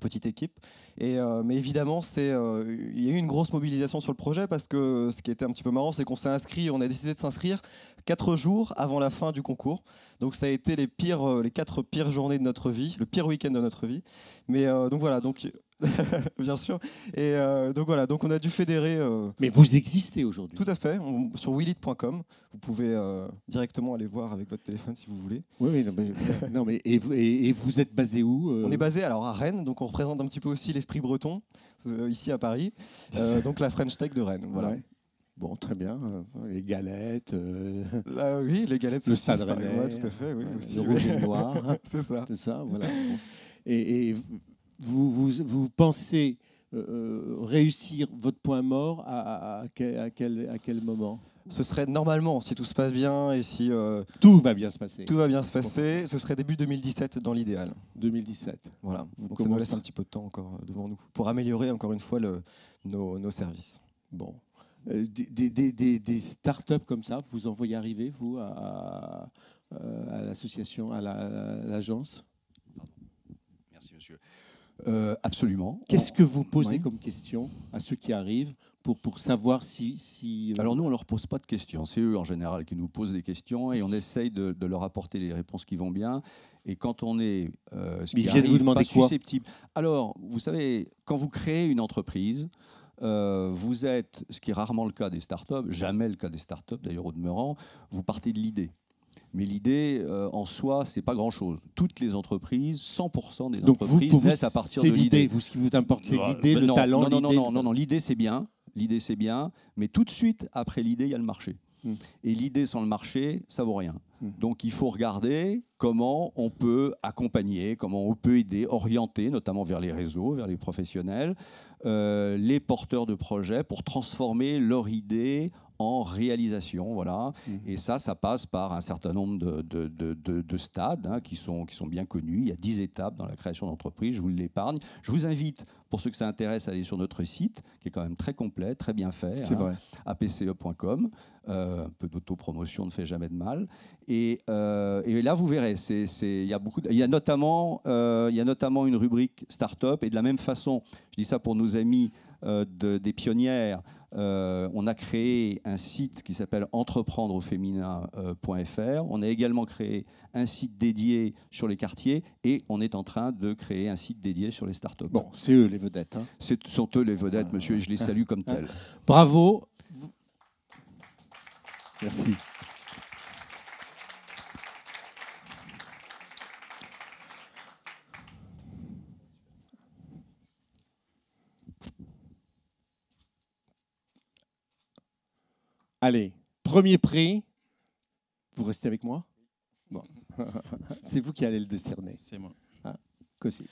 Petite équipe. Mais évidemment, il y a eu une grosse mobilisation sur le projet parce que ce qui était un petit peu marrant, c'est qu'on s'est inscrit, on a décidé de s'inscrire 4 jours avant la fin du concours. Donc ça a été les 4 pires journées de notre vie, le pire week-end de notre vie. Mais donc voilà, bien sûr. Et donc voilà, donc on a dû fédérer. Mais vous existez aujourd'hui. Tout à fait. Sur willid.com, vous pouvez directement aller voir avec votre téléphone si vous voulez. Oui, non, mais et vous êtes basé où On est basé alors à Rennes, donc on représente un petit peu aussi l'esprit breton ici à Paris. Donc la French Tech de Rennes. Voilà. Ouais. Bon, très bien. Les galettes. Là, oui, les galettes. Le saucisses, stade par rennais. exemple. Ouais, tout à fait, oui. Aussi, le rouge et le noir. C'est ça. C'est ça, voilà. Bon. Et vous pensez réussir votre point mort à quel moment? Ce serait normalement, si tout se passe bien et si tout va bien se passer. Tout va bien se passer. Ce serait début 2017 dans l'idéal. 2017. Voilà. Vous Donc ça nous laisse un petit peu de temps encore devant nous pour améliorer encore une fois nos services. Bon. Des startups comme ça, vous en voyez arriver, vous, à l'association, à l'agence? Merci, monsieur. Absolument. Qu'est-ce que vous posez comme question à ceux qui arrivent pour savoir si... Alors nous, on ne leur pose pas de questions. C'est eux, en général, qui nous posent des questions et on essaye de leur apporter les réponses qui vont bien. Et quand on est ils viennent vous demander quoi? susceptible... Alors, vous savez, quand vous créez une entreprise, vous êtes, ce qui est rarement le cas des startups, jamais le cas des startups d'ailleurs au demeurant, vous partez de l'idée. Mais l'idée, en soi, c'est pas grand-chose. Toutes les entreprises, 100% des entreprises naissent à partir de l'idée. Ce qui vous importe, c'est l'idée, le talent. Non, l'idée c'est bien. L'idée c'est bien, mais tout de suite après l'idée, il y a le marché. Et l'idée sans le marché, ça vaut rien. Donc il faut regarder comment on peut accompagner, comment on peut aider, orienter, notamment vers les réseaux, vers les professionnels, les porteurs de projets pour transformer leur idée en réalisation, voilà. Et ça passe par un certain nombre de stades qui sont bien connus. Il y a 10 étapes dans la création d'entreprise, je vous l'épargne. Je vous invite, pour ceux que ça intéresse, à aller sur notre site, qui est quand même très complet, très bien fait, apce.com. Un peu d'autopromotion ne fait jamais de mal. Et là, vous verrez, il y a notamment une rubrique start-up. Et de la même façon, je dis ça pour nos amis des pionnières, on a créé un site qui s'appelle entreprendreauféminin.fr. On a également créé un site dédié sur les quartiers et on est en train de créer un site dédié sur les startups. Bon, c'est eux les vedettes. Ce sont eux les vedettes, monsieur, et je les salue comme tels. Bravo. Merci. Allez, premier prix. Vous restez avec moi? Bon. C'est vous qui allez le décerner. C'est moi. Cossi.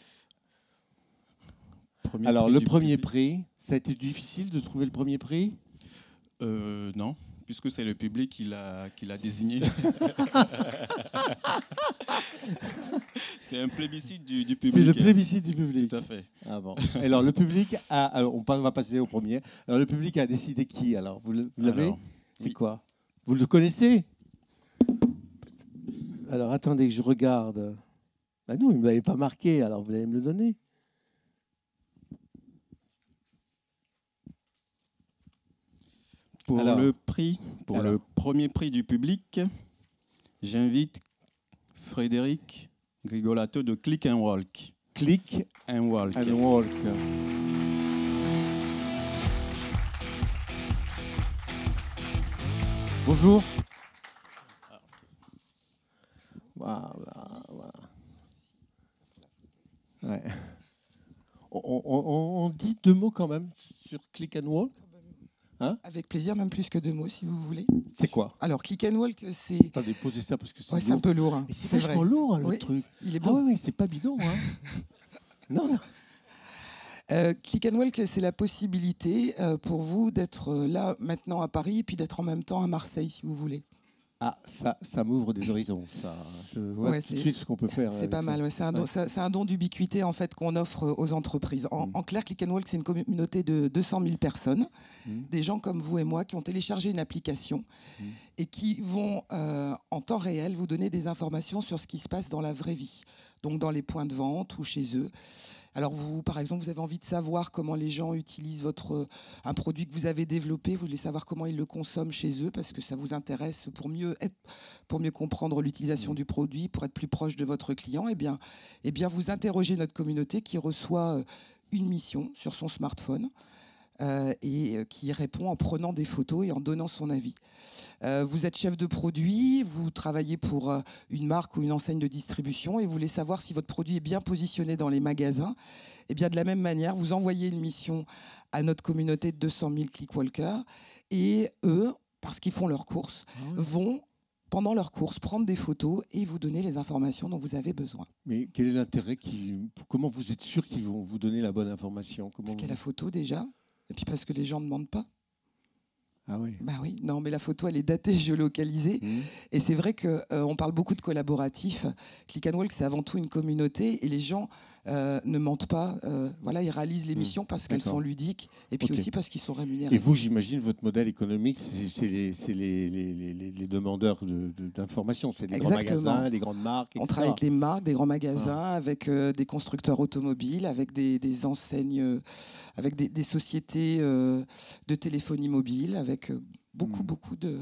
Alors, le premier prix, ça a été difficile de trouver le premier prix? Non, puisque c'est le public qui l'a désigné. C'est un plébiscite du public. C'est le plébiscite du public. Tout à fait. Ah bon. Alors, le public a... Alors, on va passer au premier. Alors, le public a décidé qui? Alors, vous l'avez? C'est quoi? Vous le connaissez? Alors, attendez que je regarde. Ah non, il ne m'avait pas marqué, alors vous allez me le donner. Pour Alors. le prix, pour Alors. le premier prix du public, j'invite Frédéric Grigolato de Click and Walk. Click and Walk. and Walk. Bonjour. Voilà. Ouais. On dit 2 mots quand même sur Click and Walk. Hein? Avec plaisir, même plus que 2 mots si vous voulez. C'est quoi? Alors, Click and Walk, c'est... Attendez, posez ça parce que c'est ouais, c'est un peu lourd. Hein. C'est vachement lourd, hein, le oui, truc. Il est beau. Ah ouais, c'est pas bidon. Hein. Non. Click and Walk, c'est la possibilité pour vous d'être là maintenant à Paris et puis d'être en même temps à Marseille, si vous voulez. Ah, ça m'ouvre des horizons. Ça. Je vois tout de suite ce qu'on peut faire. C'est pas mal. Ouais. C'est un don d'ubiquité en fait qu'on offre aux entreprises. En clair, Click and Walk, c'est une communauté de 200 000 personnes, des gens comme vous et moi qui ont téléchargé une application et qui vont en temps réel vous donner des informations sur ce qui se passe dans la vraie vie, donc dans les points de vente ou chez eux. Alors vous, par exemple, vous avez envie de savoir comment les gens utilisent un produit que vous avez développé, vous voulez savoir comment ils le consomment chez eux parce que ça vous intéresse pour mieux comprendre l'utilisation du produit, pour être plus proche de votre client. Eh bien, vous interrogez notre communauté qui reçoit une mission sur son smartphone et qui répond en prenant des photos et en donnant son avis. Vous êtes chef de produit, vous travaillez pour une marque ou une enseigne de distribution et vous voulez savoir si votre produit est bien positionné dans les magasins. Et bien de la même manière, vous envoyez une mission à notre communauté de 200 000 Clickwalkers et eux, parce qu'ils font leurs courses, vont pendant leurs courses prendre des photos et vous donner les informations dont vous avez besoin. Mais quel est l'intérêt comment vous êtes sûr qu'ils vont vous donner la bonne information? Parce qu'il y a la photo déjà, et puis parce que les gens ne demandent pas. Ah oui. Bah oui, non, mais la photo, elle est datée, géolocalisée. Et c'est vrai qu'on parle beaucoup de collaboratifs. Click and Walk, c'est avant tout une communauté et les gens ne mentent pas. Voilà, ils réalisent les missions parce qu'elles sont ludiques et puis aussi parce qu'ils sont rémunérés. Et vous, j'imagine, votre modèle économique, c'est les demandeurs d'informations. C'est les grands magasins, les grandes marques, etc. On travaille avec les marques, des grands magasins, avec des constructeurs automobiles, avec des enseignes, avec des sociétés de téléphonie mobile, avec beaucoup de...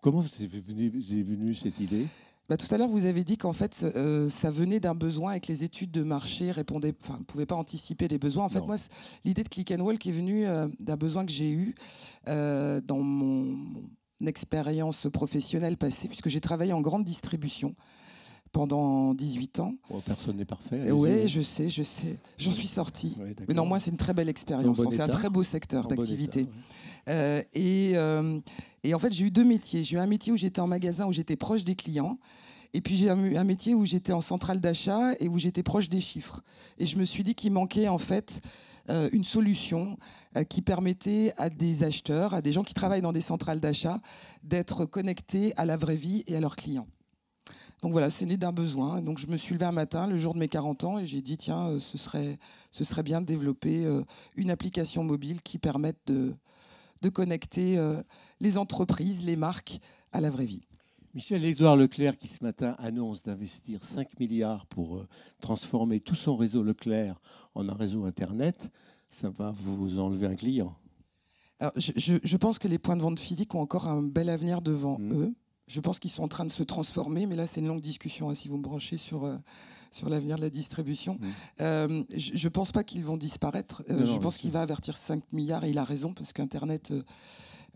Comment vous est venue cette idée? Tout à l'heure, vous avez dit qu'en fait, ça venait d'un besoin et que les études de marché ne pouvaient pas anticiper les besoins. En fait, moi, l'idée de Click and Walk est venue d'un besoin que j'ai eu dans mon expérience professionnelle passée, puisque j'ai travaillé en grande distribution pendant 18 ans. Bon, personne n'est parfait. Oui, je sais. J'en suis sorti. Ouais, mais non, moi, c'est une très belle expérience. C'est un très beau secteur d'activité. Et en fait, j'ai eu 2 métiers. J'ai eu un métier où j'étais en magasin, où j'étais proche des clients. Et puis, j'ai eu un métier où j'étais en centrale d'achat et où j'étais proche des chiffres. Et je me suis dit qu'il manquait en fait une solution qui permettait à des acheteurs, à des gens qui travaillent dans des centrales d'achat, d'être connectés à la vraie vie et à leurs clients. Donc voilà, c'est né d'un besoin. Donc je me suis levé un matin, le jour de mes 40 ans, et j'ai dit, tiens, ce serait bien de développer une application mobile qui permette de connecter les entreprises, les marques à la vraie vie. Michel-Édouard Leclerc, qui ce matin annonce d'investir 5 milliards pour transformer tout son réseau Leclerc en un réseau Internet, ça va vous enlever un client? Alors, je pense que les points de vente physiques ont encore un bel avenir devant eux. Je pense qu'ils sont en train de se transformer, mais là, c'est une longue discussion, hein, si vous me branchez sur l'avenir de la distribution. Je ne pense pas qu'ils vont disparaître. Je pense qu'il va avertir 5 milliards, et il a raison, parce qu'Internet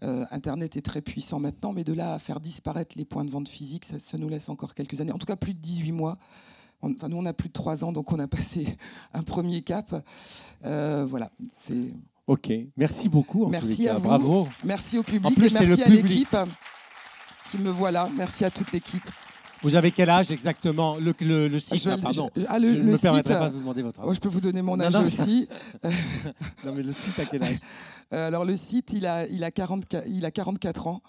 Internet est très puissant maintenant, mais de là à faire disparaître les points de vente physiques, ça nous laisse encore quelques années. En tout cas, plus de 18 mois. Enfin, nous, on a plus de 3 ans, donc on a passé un premier cap. Voilà, c'est... Ok, merci beaucoup. Merci à vous. Bravo. Merci au public et merci à l'équipe qui me voit là. Merci à toute l'équipe. Vous avez quel âge exactement? Le site, pardon. Je ne me site, permettrai pas de vous demander votre âge. Je peux vous donner mon âge aussi. Non, mais le site, à quel âge? Alors, le site, il a 44 ans.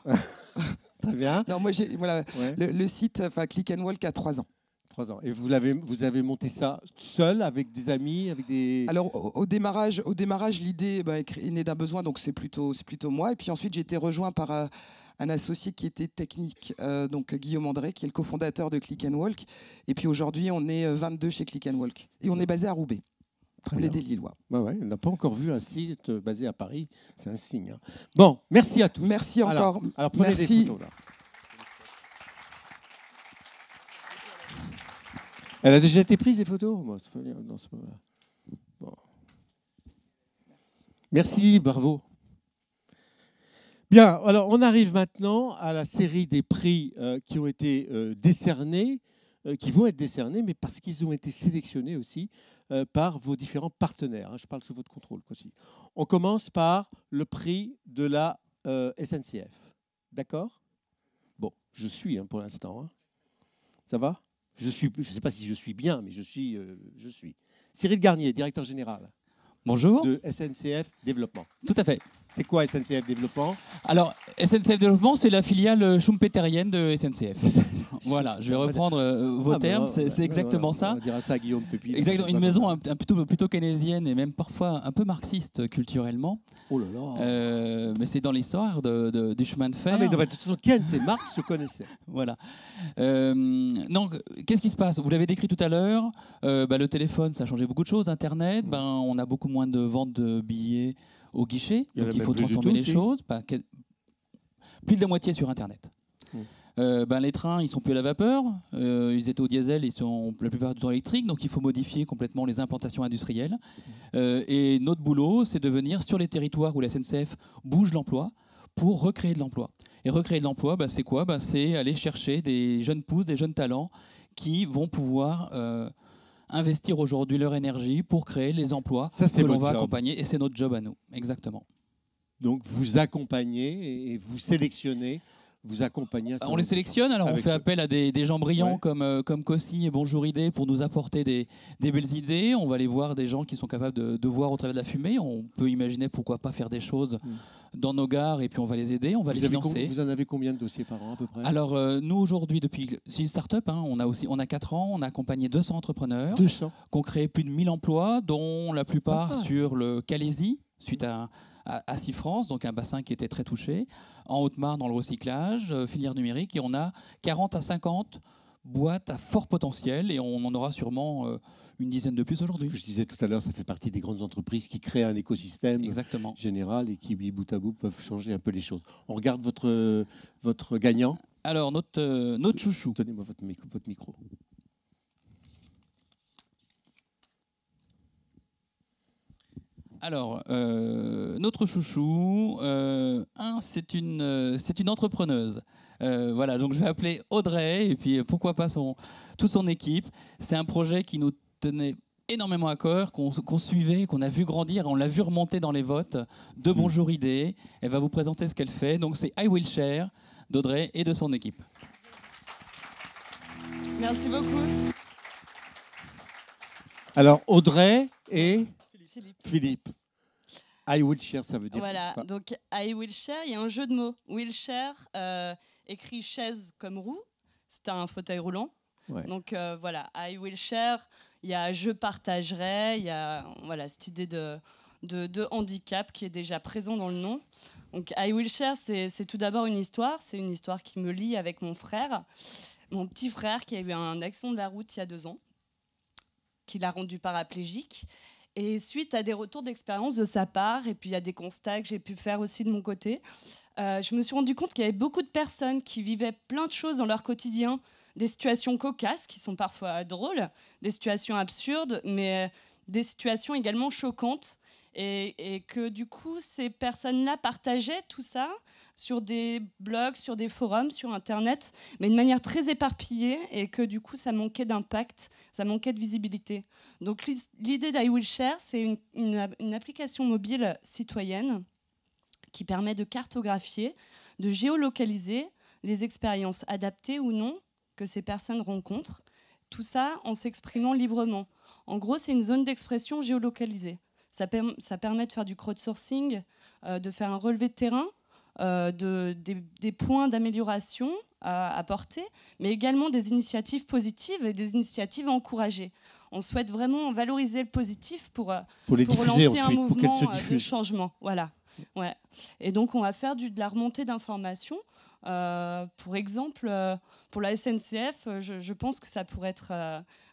Très bien. Non, moi, le site, Click and Walk, a 3 ans. 3 ans. Et vous avez monté ça seul, avec des amis, avec des... Alors, au démarrage, l'idée est née d'un besoin, donc c'est plutôt moi. Et puis ensuite, j'ai été rejoint par un associé qui était technique, donc Guillaume André, qui est le cofondateur de Click and Walk. Et puis aujourd'hui, on est 22 chez Click and Walk. Et on est basé à Roubaix. Très les bien. Lillois. Ouais, on n'a pas encore vu un site basé à Paris, c'est un signe. Hein. Bon, merci à tous. Merci encore. Alors prenez Merci. des photos là. Elle a déjà été prise, les photos? Bon, dans ce moment-là. Bon. Merci, bravo. Bien, alors on arrive maintenant à la série des prix qui ont été décernés, qui vont être décernés, mais parce qu'ils ont été sélectionnés aussi par vos différents partenaires. Hein. Je parle sous votre contrôle aussi. On commence par le prix de la SNCF. D'accord? Bon, je suis pour l'instant. Hein. Ça va? Je ne sais pas si je suis bien, mais je suis. Cyril Garnier, directeur général. Bonjour. De SNCF Développement. Tout à fait. C'est quoi SNCF Développement? Alors, SNCF Développement, c'est la filiale schumpeterienne de SNCF. Voilà, je vais reprendre vos termes, c'est exactement ça. On dira ça à Guillaume Pépi. Exactement, une maison plutôt keynésienne et même parfois un peu marxiste culturellement. Oh là là. Mais c'est dans l'histoire du chemin de fer. Ah mais de toute façon, Keynes et Marx se connaissaient. Voilà. Donc, qu'est-ce qui se passe? Vous l'avez décrit tout à l'heure, le téléphone, ça a changé beaucoup de choses. Internet, on a beaucoup moins de ventes de billets au guichet, donc il faut transformer les choses. Plus de la moitié sur Internet. Les trains, ils sont plus à la vapeur, ils étaient au diesel, ils sont la plupart du temps électriques, donc il faut modifier complètement les implantations industrielles. Et notre boulot, c'est de venir sur les territoires où la SNCF bouge l'emploi pour recréer de l'emploi. Et recréer de l'emploi, c'est quoi? C'est aller chercher des jeunes pousses, des jeunes talents qui vont pouvoir investir aujourd'hui leur énergie pour créer les emplois que l'on va accompagner. Et c'est notre job à nous, exactement. Donc vous accompagnez et vous sélectionnez. Vous accompagnez. On les sélectionne, alors on fait appel à des gens brillants comme Cossi et Bonjour Idée pour nous apporter des belles idées. On va aller voir des gens qui sont capables de voir au travers de la fumée. On peut imaginer pourquoi pas faire des choses dans nos gares et puis on va les aider, on va les financer. Vous en avez combien de dossiers par an à peu près? Alors nous aujourd'hui, c'est une start-up, on a 4 ans, on a accompagné 200 entrepreneurs 200 qui ont créé plus de 1000 emplois, dont la plupart sur le Calaisis, suite à Cifrance, donc un bassin qui était très touché, en Haute-Marne dans le recyclage, filière numérique, et on a 40 à 50 boîtes à fort potentiel, et on en aura sûrement une dizaine de plus aujourd'hui. Je disais tout à l'heure, ça fait partie des grandes entreprises qui créent un écosystème général et qui, bout à bout, peuvent changer un peu les choses. On regarde votre gagnant. Alors, notre chouchou. Donnez-moi votre micro. Alors, notre chouchou, c'est une entrepreneuse. Voilà, donc je vais appeler Audrey, et puis pourquoi pas toute son équipe. C'est un projet qui nous tenait énormément à cœur, qu'on suivait, qu'on a vu grandir, on l'a vu remonter dans les votes de Bonjour Idée. Elle va vous présenter ce qu'elle fait. Donc c'est I Will Share d'Audrey et de son équipe. Merci beaucoup. Alors, Audrey et Philippe. I will share, ça veut dire voilà, quoi? Donc I will share, il y a un jeu de mots. Will share, écrit chaise comme roue, c'est un fauteuil roulant. Ouais. Donc voilà, I will share, il y a je partagerai, il y a cette idée de handicap qui est déjà présent dans le nom. Donc I will share, c'est tout d'abord une histoire, c'est une histoire qui me lie avec mon frère, mon petit frère qui a eu un accident de la route il y a 2 ans, qui l'a rendu paraplégique. Et suite à des retours d'expérience de sa part, et puis il y a des constats que j'ai pu faire aussi de mon côté, je me suis rendu compte qu'il y avait beaucoup de personnes qui vivaient plein de choses dans leur quotidien, des situations cocasses qui sont parfois drôles, des situations absurdes, mais des situations également choquantes. Et que du coup, ces personnes-là partageaient tout ça sur des blogs, sur des forums, sur Internet, mais de manière très éparpillée, et que du coup, ça manquait d'impact, ça manquait de visibilité. Donc l'idée d'I Will Share, c'est une application mobile citoyenne qui permet de cartographier, de géolocaliser les expériences adaptées ou non que ces personnes rencontrent, tout ça en s'exprimant librement. En gros, c'est une zone d'expression géolocalisée. Ça permet de faire du crowdsourcing, de faire un relevé de terrain, des points d'amélioration à apporter, mais également des initiatives positives et des initiatives encouragées. On souhaite vraiment valoriser le positif pour relancer un mouvement de changement. Voilà. Ouais. Et donc, on va faire de la remontée d'informations Pour exemple, pour la SNCF, je pense que ça pourrait être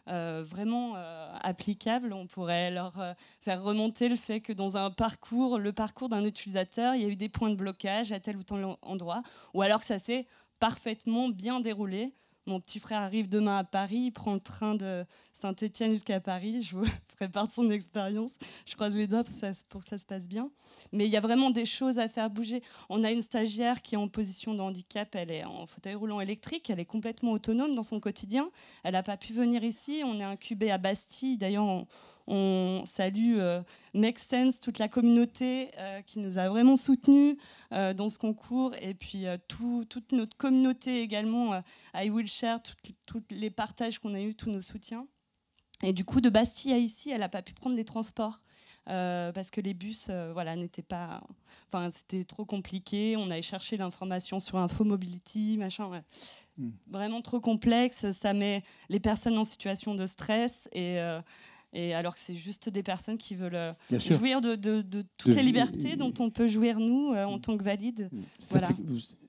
vraiment applicable. On pourrait leur faire remonter le fait que dans le parcours d'un utilisateur, il y a eu des points de blocage à tel ou tel endroit, ou alors que ça s'est parfaitement bien déroulé. Mon petit frère arrive demain à Paris, il prend le train de Saint-Étienne jusqu'à Paris. Je vous ferai part de son expérience. Je croise les doigts pour que ça se passe bien. Mais il y a vraiment des choses à faire bouger. On a une stagiaire qui est en position de handicap. Elle est en fauteuil roulant électrique. Elle est complètement autonome dans son quotidien. Elle n'a pas pu venir ici. On est incubé à Bastille. D'ailleurs, on salue Make Sense, toute la communauté qui nous a vraiment soutenus dans ce concours. Et puis toute notre communauté également, I Will Share, tous les partages qu'on a eus, tous nos soutiens. Et du coup, de Bastille à ici, elle n'a pas pu prendre les transports. Parce que les bus n'étaient pas... Enfin, c'était trop compliqué. On allait chercher l'information sur Info Mobility, machin. Ouais. Vraiment trop complexe. Ça met les personnes en situation de stress et alors que c'est juste des personnes qui veulent jouir de toutes les libertés dont on peut jouir, nous, en tant que valides. Voilà.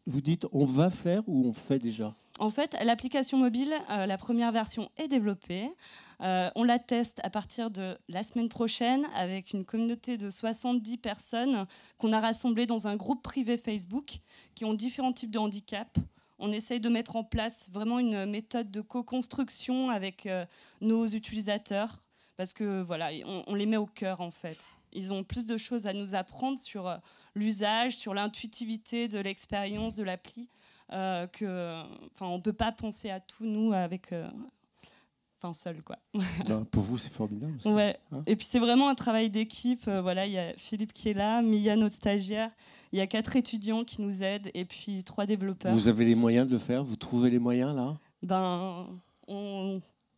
Vous dites on va faire ou on fait déjà? En fait, l'application mobile, la première version est développée. On la teste à partir de la semaine prochaine avec une communauté de 70 personnes qu'on a rassemblées dans un groupe privé Facebook qui ont différents types de handicap. On essaye de mettre en place vraiment une méthode de co-construction avec nos utilisateurs parce que voilà, on les met au cœur en fait. Ils ont plus de choses à nous apprendre sur l'usage, sur l'intuitivité de l'expérience de l'appli. On ne peut pas penser à tout, nous, avec... seul, quoi. Ben, pour vous, c'est formidable. Ça. Ouais. Hein, et puis, c'est vraiment un travail d'équipe. Il y a Philippe qui est là, Mia, notre stagiaire. Il y a 4 étudiants qui nous aident et puis 3 développeurs. Vous avez les moyens de le faire? Vous trouvez les moyens, là?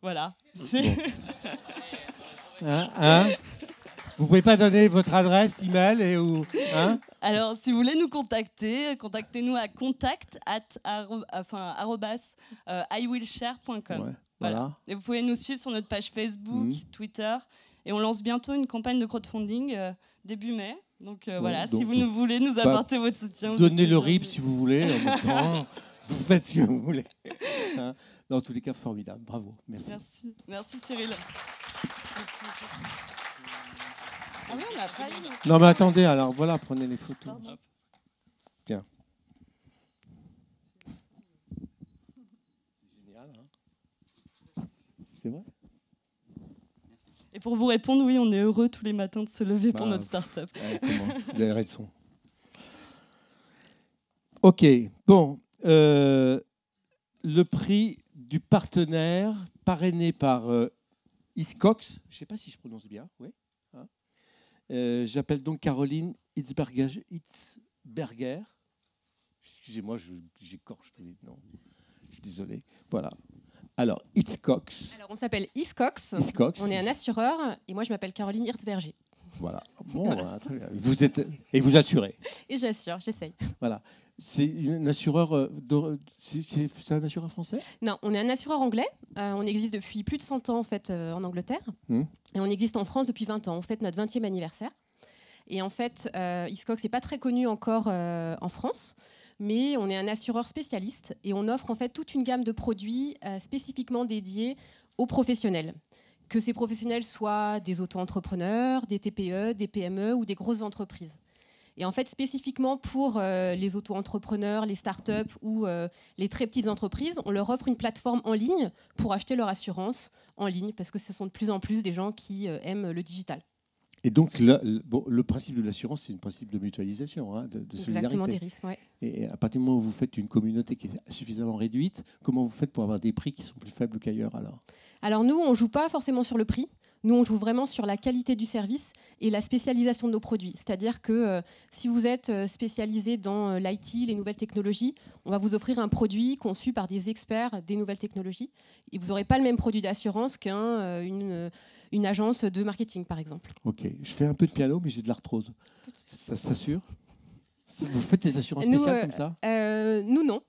Voilà. Bon. Vous pouvez pas donner votre adresse, email hein? Alors, si vous voulez nous contacter, contactez-nous à contact@iwillshare.com. Ouais, voilà. Et vous pouvez nous suivre sur notre page Facebook, Twitter. Et on lance bientôt une campagne de crowdfunding début mai. Donc voilà, si vous voulez nous apporter votre soutien. Donnez le RIP si vous voulez. En même temps, vous faites ce que vous voulez. Hein? Dans tous les cas, formidable. Bravo. Merci. Merci Cyril. Ah oui, on a pas eu. Non mais attendez, alors voilà, prenez les photos. Pardon. Tiens. C'est génial, hein? C'est vrai? Et pour vous répondre, oui, on est heureux tous les matins de se lever pour notre start-up. Vous avez raison. Ok, bon. Le prix du partenaire parrainé par Hiscox, je ne sais pas si je prononce bien, oui. Hein, j'appelle donc Caroline Hitzberger. Excusez-moi, j'écorche tous les noms. Je suis désolé. Voilà. Alors, Hiscox. Alors, on s'appelle Hiscox. On est un assureur et moi, je m'appelle Caroline Hitzberger. Voilà. Bon, voilà. Très bien. Vous assurez. Et j'assure, j'essaye. Voilà. C'est un assureur, c'est un assureur français? Non, on est un assureur anglais. On existe depuis plus de 100 ans en fait en Angleterre. Et on existe en France depuis 20 ans. On fête notre 20e anniversaire. Et en fait, Hiscox n'est pas très connu encore en France. Mais on est un assureur spécialiste et on offre en fait toute une gamme de produits spécifiquement dédiés aux professionnels. Que ces professionnels soient des auto-entrepreneurs, des TPE, des PME ou des grosses entreprises. Et en fait, spécifiquement pour les auto-entrepreneurs, les startups ou les très petites entreprises, on leur offre une plateforme en ligne pour acheter leur assurance en ligne parce que ce sont de plus en plus des gens qui aiment le digital. Et donc, le principe de l'assurance, c'est un principe de mutualisation, hein, de solidarité. Exactement, des risques, oui. Et à partir du moment où vous faites une communauté qui est suffisamment réduite, comment vous faites pour avoir des prix qui sont plus faibles qu'ailleurs alors? Alors nous, on ne joue pas forcément sur le prix. Nous, on joue vraiment sur la qualité du service et la spécialisation de nos produits. C'est-à-dire que si vous êtes spécialisé dans l'IT, les nouvelles technologies, on va vous offrir un produit conçu par des experts des nouvelles technologies. Et vous n'aurez pas le même produit d'assurance qu'une agence de marketing, par exemple. Ok, je fais un peu de piano, mais j'ai de l'arthrose. Ça s'assure? Vous faites des assurances spéciales comme ça? Nous, non.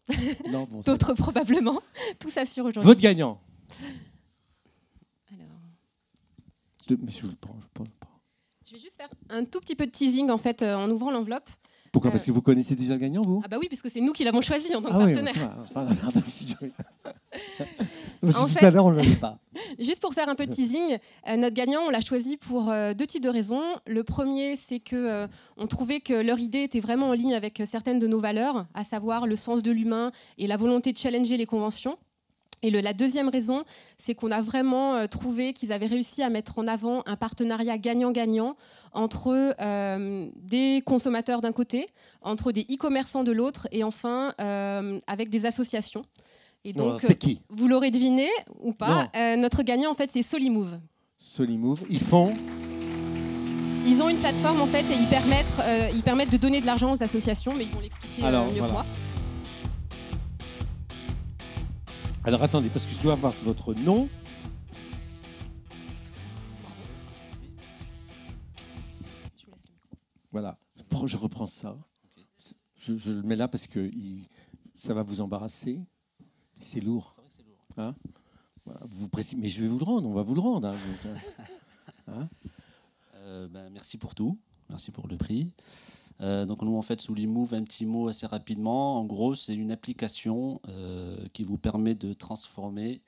Non, bon, d'autres, probablement. Tout s'assure aujourd'hui. Votre gagnant? Je vais juste faire un tout petit peu de teasing en fait en ouvrant l'enveloppe. Pourquoi? Parce que vous connaissez déjà le gagnant, vous? Ah bah oui, puisque c'est nous qui l'avons choisi en tant que Ah oui, partenaire. Parce que tout à l'heure, on ne l'avait pas. Juste pour faire un peu de teasing, notre gagnant, on l'a choisi pour deux types de raisons. Le premier, c'est que on trouvait que leur idée était vraiment en ligne avec certaines de nos valeurs, à savoir le sens de l'humain et la volonté de challenger les conventions. Et la deuxième raison, c'est qu'on a vraiment trouvé qu'ils avaient réussi à mettre en avant un partenariat gagnant-gagnant entre des consommateurs d'un côté, entre des e-commerçants de l'autre, et enfin avec des associations. Et donc, c'est qui? Vous l'aurez deviné ou pas, notre gagnant, en fait, c'est Solimove. Solimove, ils font... Ils ont une plateforme, en fait, et ils permettent de donner de l'argent aux associations, mais ils vont l'expliquer mieux que moi. Alors, attendez, parce que je dois avoir votre nom. Voilà, je reprends ça. Je le mets là parce que ça va vous embarrasser. C'est lourd. C'est vrai que c'est lourd. Hein, voilà, mais je vais vous le rendre, on va vous le rendre. Hein. Merci pour tout, merci pour le prix. Donc nous, en fait, Solimove, un petit mot assez rapidement. En gros, c'est une application qui vous permet de transformer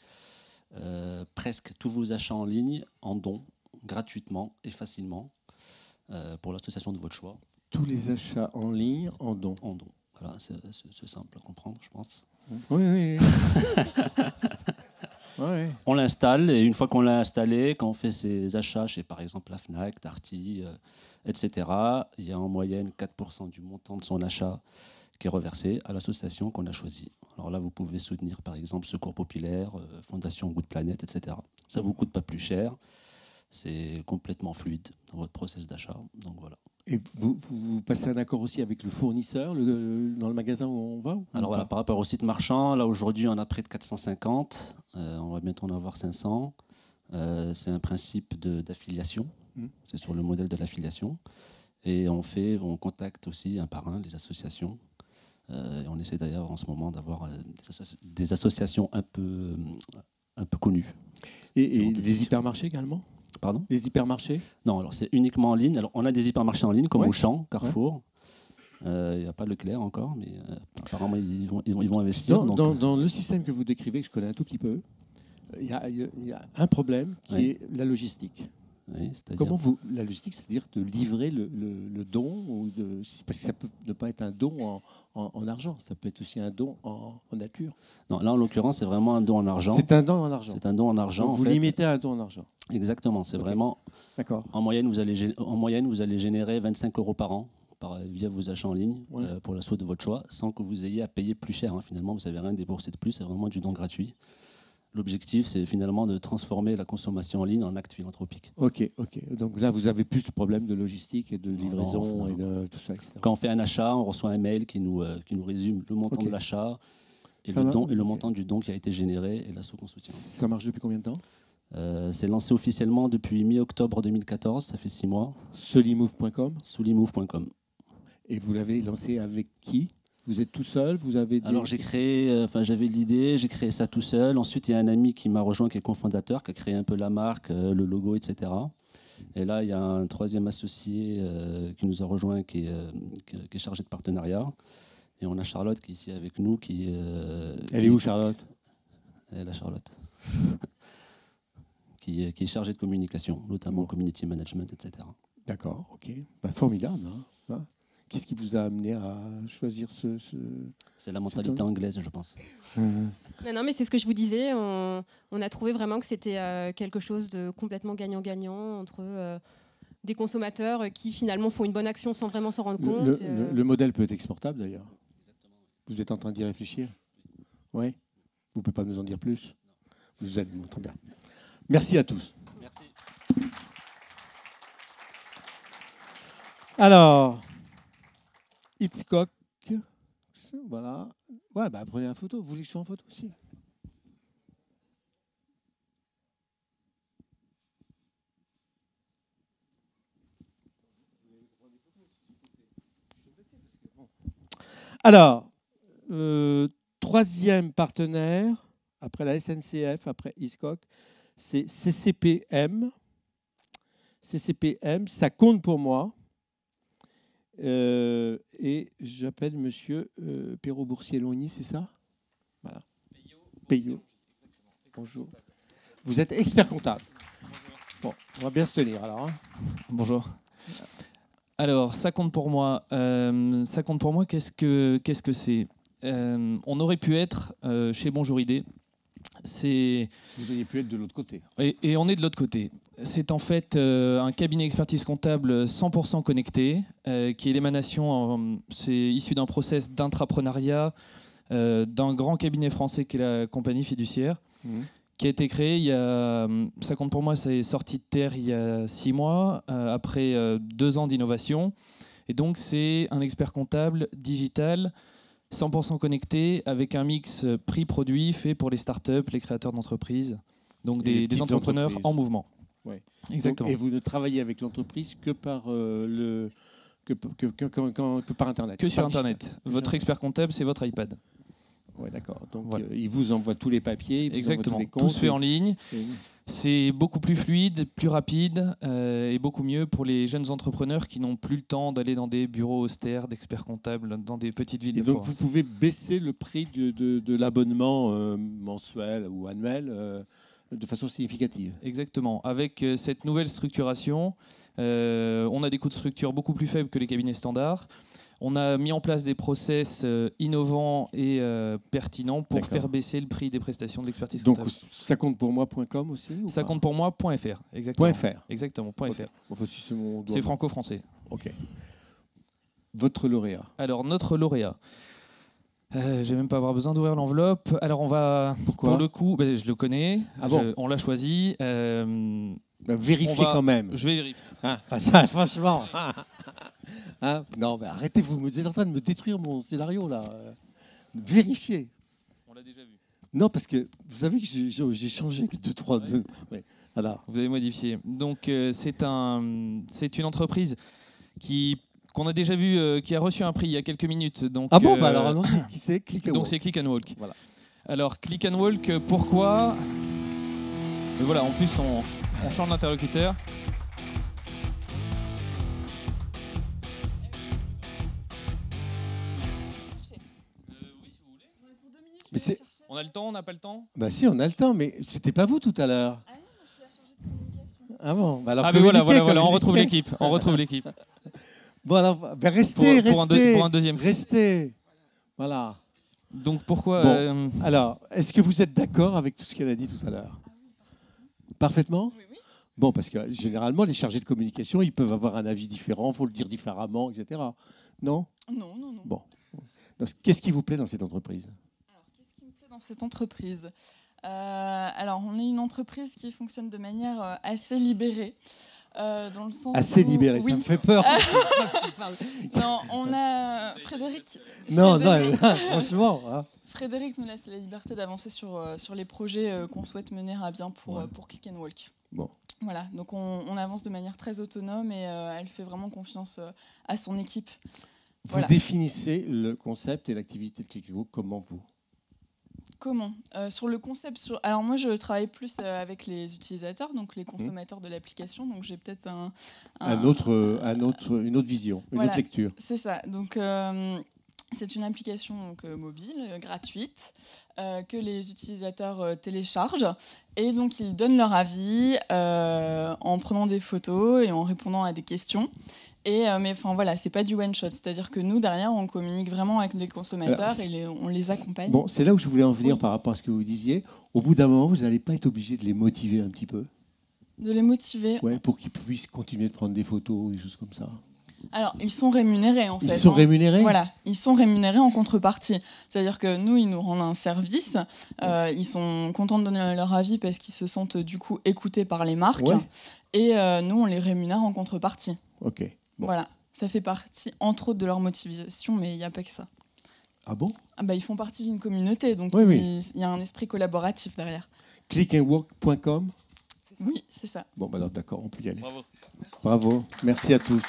presque tous vos achats en ligne en dons, gratuitement et facilement, pour l'association de votre choix. Tous les achats en ligne en dons. En dons. Voilà, c'est simple à comprendre, je pense. Oui. Ouais. On l'installe et une fois qu'on l'a installé, quand on fait ses achats chez par exemple la Fnac, Darty, etc., il y a en moyenne 4% du montant de son achat qui est reversé à l'association qu'on a choisie. Alors là, vous pouvez soutenir par exemple Secours Populaire, Fondation Good Planet, etc. Ça ne vous coûte pas plus cher, c'est complètement fluide dans votre process d'achat. Donc voilà. Et vous passez un accord aussi avec le fournisseur dans le magasin où on va? Alors voilà, par rapport au site marchand, là aujourd'hui on a près de 450, on va bientôt en avoir 500. C'est un principe d'affiliation, c'est sur le modèle de l'affiliation. Et on contacte aussi un par un les associations. Et on essaie d'ailleurs en ce moment d'avoir des associations un peu connues. Et les hypermarchés également? Pardon? Les hypermarchés? Non, alors c'est uniquement en ligne. Alors on a des hypermarchés en ligne comme Auchan, Carrefour. Il n'y a pas Leclerc encore, mais apparemment ils vont investir. Dans le système que vous décrivez, que je connais un tout petit peu, il y a un problème qui est la logistique. Oui, comment la logistique, c'est-à-dire de livrer le don, parce que ça peut ne pas être un don en argent, ça peut être aussi un don en nature. Non, là en l'occurrence, c'est vraiment un don en argent. C'est un don en argent. C'est un don en argent. Donc, vous limitez à un don en argent. Exactement, c'est vraiment. D'accord. En moyenne, vous allez générer 25 € par an via vos achats en ligne pour l'assaut de votre choix, sans que vous ayez à payer plus cher. Finalement, vous n'avez rien déboursé de plus, c'est vraiment du don gratuit. L'objectif, c'est finalement de transformer la consommation en ligne en acte philanthropique. Ok. Donc là, vous avez plus de problèmes de logistique et de livraison et de tout ça, etc. Quand on fait un achat, on reçoit un mail qui nous résume le montant de l'achat et le montant du don qui a été généré et l'assaut qu'on soutient. Ça marche depuis combien de temps? C'est lancé officiellement depuis mi-octobre 2014, ça fait 6 mois. Solimove.com. Solimove.com. Et vous l'avez lancé avec qui? Vous êtes tout seul? Alors j'avais l'idée, j'ai créé ça tout seul. Ensuite, il y a un ami qui m'a rejoint, qui est cofondateur, qui a créé un peu la marque, le logo, etc. Et là, il y a un troisième associé qui nous a rejoint, qui est chargé de partenariat. Et on a Charlotte qui est ici avec nous. Elle est où, Charlotte? Elle est là, Charlotte. qui est chargée de communication, notamment community management, etc. D'accord, ok. Formidable. Hein. Qu'est-ce qui vous a amené à choisir C'est la mentalité anglaise, je pense. Non, mais c'est ce que je vous disais. On a trouvé vraiment que c'était quelque chose de complètement gagnant-gagnant entre des consommateurs qui finalement font une bonne action sans vraiment s'en rendre compte. Le modèle peut être exportable d'ailleurs. Vous êtes en train d'y réfléchir? Oui. Vous ne pouvez pas nous en dire plus? Vous êtes très bien. Merci à tous. Merci. Alors, Hitchcock, voilà. Ouais, prenez une photo. Vous voulez que je sois en photo aussi? Alors, troisième partenaire, après la SNCF, après Hitchcock, c'est CCPM. CCPM, ça compte pour moi. Et j'appelle monsieur Perrault-Boursier-Longny, c'est ça? Voilà. Payot. Bonjour. Vous êtes expert comptable. Bon, on va bien se tenir alors. Hein. Bonjour. Alors, ça compte pour moi. Qu'est-ce que c'est? On aurait pu être chez Bonjour Idée. Vous auriez pu être de l'autre côté. Et on est de l'autre côté. C'est en fait un cabinet expertise comptable 100% connecté, qui est l'émanation, c'est issu d'un process d'intrapreneuriat d'un grand cabinet français qui est la compagnie fiduciaire, qui a été créé il y a, ça compte pour moi, c'est sorti de terre il y a 6 mois, après 2 ans d'innovation. Et donc c'est un expert comptable digital 100% connecté, avec un mix prix-produit fait pour les startups, les créateurs d'entreprises, donc des entrepreneurs en mouvement. Ouais. Exactement. Donc, et vous ne travaillez avec l'entreprise que par que par Internet. Que sur Internet. Votre expert comptable, c'est votre iPad. Oui, d'accord. Donc voilà. il vous envoie tous les papiers, il vous exactement. Envoie tous les comptes, tout se fait en ligne. C'est beaucoup plus fluide, plus rapide et beaucoup mieux pour les jeunes entrepreneurs qui n'ont plus le temps d'aller dans des bureaux austères d'experts comptables dans des petites villes. Et donc vous pouvez baisser le prix de l'abonnement mensuel ou annuel de façon significative. Exactement. Avec cette nouvelle structuration, on a des coûts de structure beaucoup plus faibles que les cabinets standards. On a mis en place des process innovants et pertinents pour faire baisser le prix des prestations de l'expertise comptable. Donc, ça compte pour moi.com aussi ou ça pas? compte pour moi.fr, exactement. .fr. Exactement, .fr. Okay. Enfin, si c'est franco-français. Ok. Votre lauréat. Alors, notre lauréat. Je vais même pas avoir besoin d'ouvrir l'enveloppe. Alors, on va... Pourquoi? Pour le coup, je le connais. Ah bon? On l'a choisi. Vérifiez quand même. Je vais vérifier. Hein, ça, franchement. Hein, non, mais arrêtez, vous êtes en train de me détruire mon scénario là. Vérifiez. On l'a déjà vu. Non, parce que vous savez que j'ai changé 2-3. Ouais. Ouais. Voilà. Vous avez modifié. Donc c'est une entreprise qu'on a déjà vu, qui a reçu un prix il y a quelques minutes. Donc, ah bon, alors allons-y. Qui c'est? Click and Donc Walk. c'est Click and Walk. Voilà. Alors Click and Walk, pourquoi? Mais voilà, en plus on change d'interlocuteur. Mais on a le temps, on n'a pas le temps? Bah si, on a le temps, mais c'était pas vous tout à l'heure. Ah non, moi je suis la chargée de communication. Ah bon, bah alors mais voilà, on retrouve l'équipe. On retrouve l'équipe. Bon alors, bah restez, pour un deuxième. Restez. Voilà. Donc pourquoi bon, alors, est-ce que vous êtes d'accord avec tout ce qu'elle a dit tout à l'heure? Parfaitement? Oui, oui. Bon, parce que généralement, les chargés de communication, ils peuvent avoir un avis différent, il faut le dire différemment, etc. Non? Non. Bon. Qu'est-ce qui vous plaît dans cette entreprise? Cette entreprise. Alors, on est une entreprise qui fonctionne de manière assez libérée. Dans le sens assez où, libérée, oui. Ça me fait peur. Non, on a Frédéric. Non, franchement. Hein. Frédéric nous laisse la liberté d'avancer sur les projets qu'on souhaite mener à bien pour Click and Walk. Bon. Voilà, donc on avance de manière très autonome et elle fait vraiment confiance à son équipe. Vous définissez le concept et l'activité de Click and Walk comment vous? Comment sur le concept, alors moi je travaille plus avec les utilisateurs, donc les consommateurs de l'application, donc j'ai peut-être une autre vision, une autre lecture. C'est ça, donc c'est une application donc, mobile, gratuite, que les utilisateurs téléchargent et donc ils donnent leur avis en prenant des photos et en répondant à des questions. Mais enfin voilà, c'est pas du one shot, c'est-à-dire que nous derrière on communique vraiment avec les consommateurs et on les accompagne. Bon, c'est là où je voulais en venir par rapport à ce que vous disiez. Au bout d'un moment, vous n'allez pas être obligé de les motiver un petit peu? De les motiver. Ouais, pour qu'ils puissent continuer de prendre des photos ou des choses comme ça. Alors, ils sont rémunérés en fait. Ils sont rémunérés? Voilà, ils sont rémunérés en contrepartie. C'est-à-dire que nous, ils nous rendent un service. Ils sont contents de donner leur avis parce qu'ils se sentent du coup écoutés par les marques. Ouais. Et nous, on les rémunère en contrepartie. Ok. Bon. Voilà, ça fait partie entre autres de leur motivation, mais il n'y a pas que ça. Ah bon? Ils font partie d'une communauté, donc il y a un esprit collaboratif derrière. Clickandwork.com? Oui, c'est ça. Bon, d'accord, on peut y aller. Bravo. Bravo, merci à tous.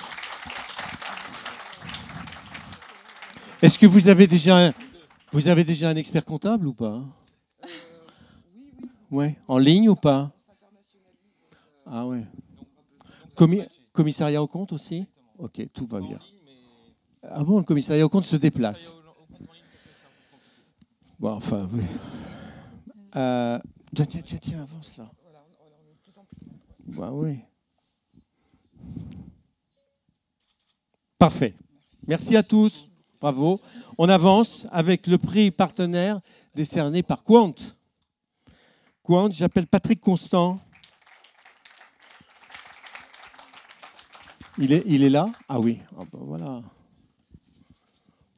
Est-ce que vous avez déjà un expert comptable ou pas? Oui. Ouais, en ligne ou pas? Ah ouais. Commissariat aux comptes aussi? Ok, tout va bien. Ah bon, le commissariat aux comptes se déplace. Bon, enfin, oui. Tiens, avance là. Bah oui. Parfait. Merci à tous. Bravo. On avance avec le prix partenaire décerné par Quant. Quant, j'appelle Patrick Constant. Il est là? Ah oui. Ah ben voilà.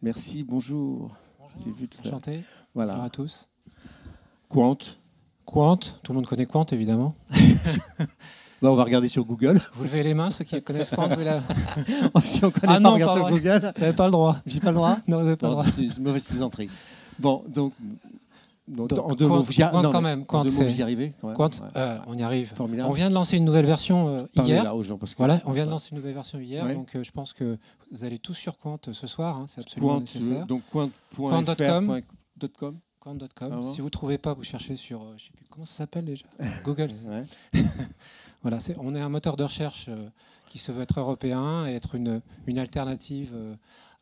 Merci, bonjour. Bonjour, enchanté. Voilà. Bonjour à tous. Quant. Quant, tout le monde connaît Quant, évidemment. Bah, on va regarder sur Google. Vous levez les mains, ceux qui connaissent Quant. Si on connaît pas, regarde sur Google. Vous n'avez pas le droit. J'ai pas le droit? Non, vous n'avez pas le droit. C'est une mauvaise plaisanterie. Bon, donc en deux Quant, mots, vous y Quant, quand même. Quant, vous y arrivez quand même. Quant, Ouais. on y arrive. Formidable. On vient de lancer une nouvelle version hier. Là aux gens, parce que... Voilà, on vient de lancer une nouvelle version hier, Ouais. donc je pense que vous allez tous sur Quant ce soir, hein, c'est absolument nécessaire. Donc Quant.com. Quant.com. Si vous ne trouvez pas, vous cherchez sur, je sais plus comment ça s'appelle déjà, Google. Voilà, on est un moteur de recherche qui se veut être européen et être une alternative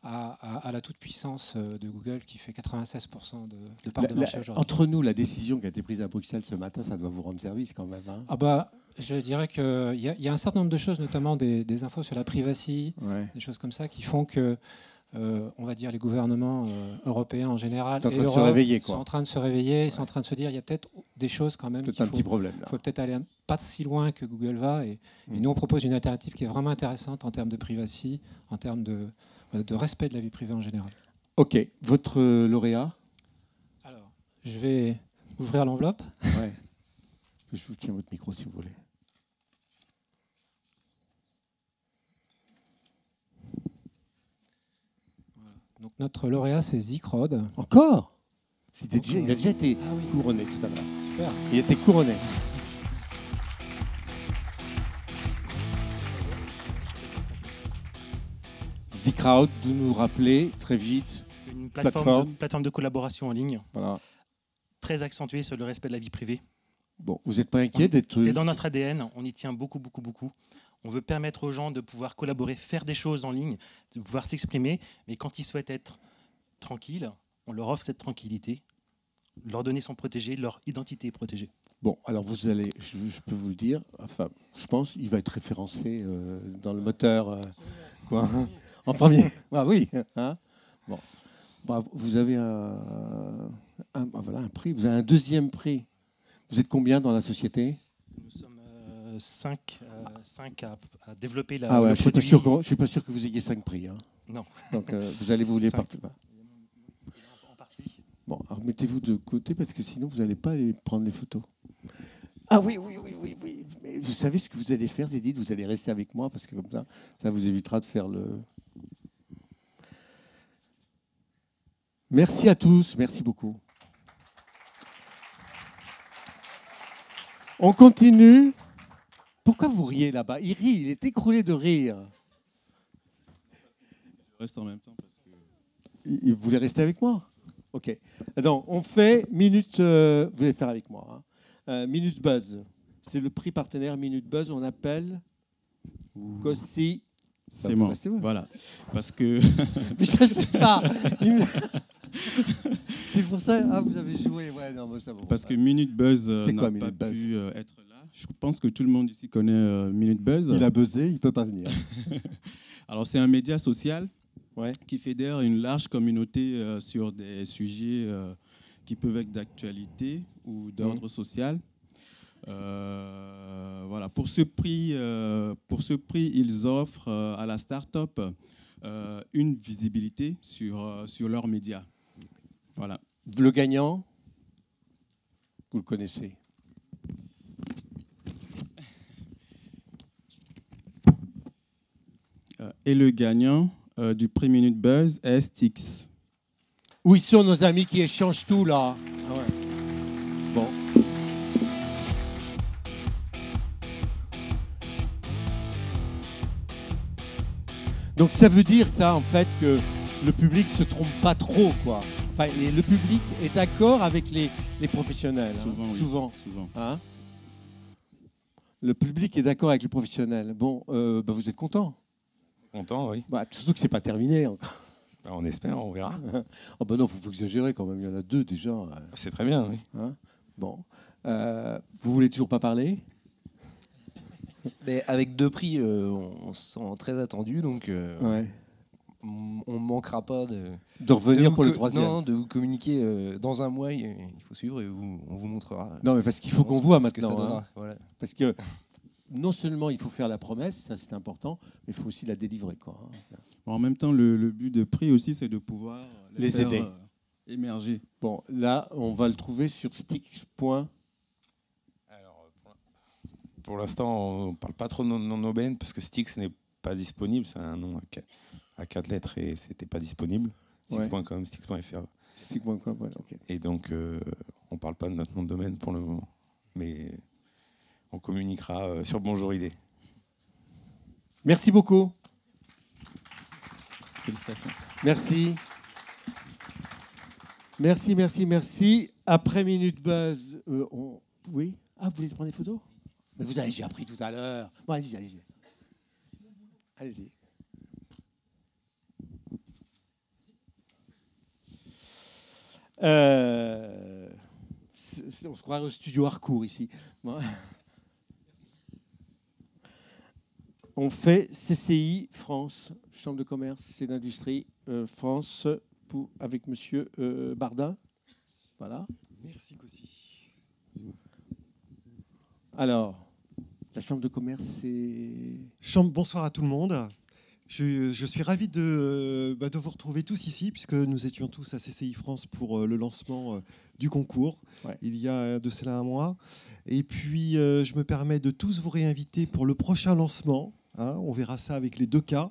à la toute-puissance de Google qui fait 96% de part de marché aujourd'hui. Entre nous, la décision qui a été prise à Bruxelles ce matin, ça doit vous rendre service quand même. Hein. Ah bah, je dirais qu'il y a un certain nombre de choses, notamment des infos sur la privacy, des choses comme ça, qui font que on va dire les gouvernements européens en général et l'Europe sont en train de se réveiller, ils sont en train de se dire il y a peut-être des choses quand même. Peut-être un petit problème. Il faut peut-être aller pas si loin que Google va. Et nous, on propose une alternative qui est vraiment intéressante en termes de privacy, en termes de respect de la vie privée en général. Ok, votre lauréat? Alors, je vais ouvrir l'enveloppe. Ouais. Je vous tiens votre micro si vous voulez. Donc notre lauréat, c'est Zikrod. Encore? Il a déjà été couronné tout à l'heure. Super. Il a été couronné. Zikrod, de nous rappeler très vite. Une plateforme de collaboration en ligne. Voilà. Très accentuée sur le respect de la vie privée. Bon, vous n'êtes pas inquiet d'être... C'est dans notre ADN, on y tient beaucoup, beaucoup, beaucoup. On veut permettre aux gens de pouvoir collaborer, faire des choses en ligne, de pouvoir s'exprimer, mais quand ils souhaitent être tranquilles, on leur offre cette tranquillité. Leurs données sont protégées, leur identité est protégée. Bon, alors vous allez, je peux vous le dire, enfin, je pense qu'il va être référencé dans le moteur quoi, en premier. Ah oui. Hein, bon, bah, vous avez voilà, un prix, vous avez un deuxième prix. Vous êtes combien dans la société? Nous sommes 5 à développer la. Ah ouais, le je produit. ne suis pas sûr que vous ayez 5 prix. Hein. Non. Donc vous allez vous les partir. En partie. Bon, alors mettez-vous de côté parce que sinon vous n'allez pas aller prendre les photos. Ah oui. Mais vous savez ce que vous allez faire, Zédith? Vous allez rester avec moi parce que comme ça vous évitera de faire le... Merci à tous, merci beaucoup. On continue. Pourquoi vous riez là-bas? Il rit, il est écroulé de rire. Je reste en même temps parce que... Vous voulez rester avec moi? Ok. Donc, on fait Minute... vous allez faire avec moi. Hein. Minute Buzz. C'est le prix partenaire Minute Buzz. On appelle Cossi. C'est moi. Voilà. Parce que... Mais je ne sais pas. C'est pour ça que vous avez joué. Ouais, non, ça va. Parce que Minute Buzz n'a pas pu être là. Je pense que tout le monde ici connaît Minute Buzz. Il a buzzé, il ne peut pas venir. Alors, c'est un média social qui fédère une large communauté sur des sujets qui peuvent être d'actualité ou d'ordre social. Voilà. Pour ce prix, ils offrent à la start-up une visibilité sur leurs médias. Voilà. Le gagnant, vous le connaissez. Et le gagnant du prix Minute Buzz est Stix. Où sont nos amis qui échangent tout là? Ah ouais. Bon. Donc ça veut dire ça en fait que le public se trompe pas trop quoi. Enfin, le public est d'accord avec les professionnels. Souvent, hein. oui. Souvent. Hein, le public est d'accord avec les professionnels. Bon, vous êtes content? Content, oui. Bah, surtout que c'est pas terminé encore. Bah, on espère, on verra. Oh bah non, faut pas exagérer quand même. Il y en a 2 déjà. C'est très bien, oui. Hein, bon, vous voulez toujours pas parler? Mais avec 2 prix, on se sent très attendu, donc ouais. On ne manquera pas de revenir pour le 3e. Non, de vous communiquer dans un mois. Il faut suivre et on vous montrera. Non, mais parce qu'il faut qu'on voit maintenant. Que ça hein. voilà. Parce que non seulement il faut faire la promesse, ça c'est important, mais il faut aussi la délivrer. Quoi. En même temps, le but de prix aussi, c'est de pouvoir les faire, aider. Émerger. Bon, là, on va le trouver sur Stix. Pour l'instant, on ne parle pas trop de nom d'aubaine parce que Stix n'est pas disponible. C'est un nom à 4 lettres et c'était pas disponible. Stix.com, Stix.fr. Stix.com, ouais, ok. Et donc, on ne parle pas de notre nom de domaine pour le moment. Mais on communiquera sur Bonjour Idée. Merci beaucoup. Félicitations. Merci. Merci. Après Minute Buzz, oui. Ah, vous voulez prendre des photos? Mais vous avez déjà appris tout à l'heure. Bon, allez-y. Allez-y. On se croirait au studio Harcourt ici. Bon. On fait CCI France, Chambre de commerce et d'industrie France, avec Monsieur Bardin. Voilà. Merci Cossi. Alors, la Chambre de commerce, c'est... Bonsoir à tout le monde. Je suis ravi de vous retrouver tous ici, puisque nous étions tous à CCI France pour le lancement du concours, il y a de cela un mois. Et puis, je me permets de tous vous réinviter pour le prochain lancement. Hein, on verra ça avec les 2 cas.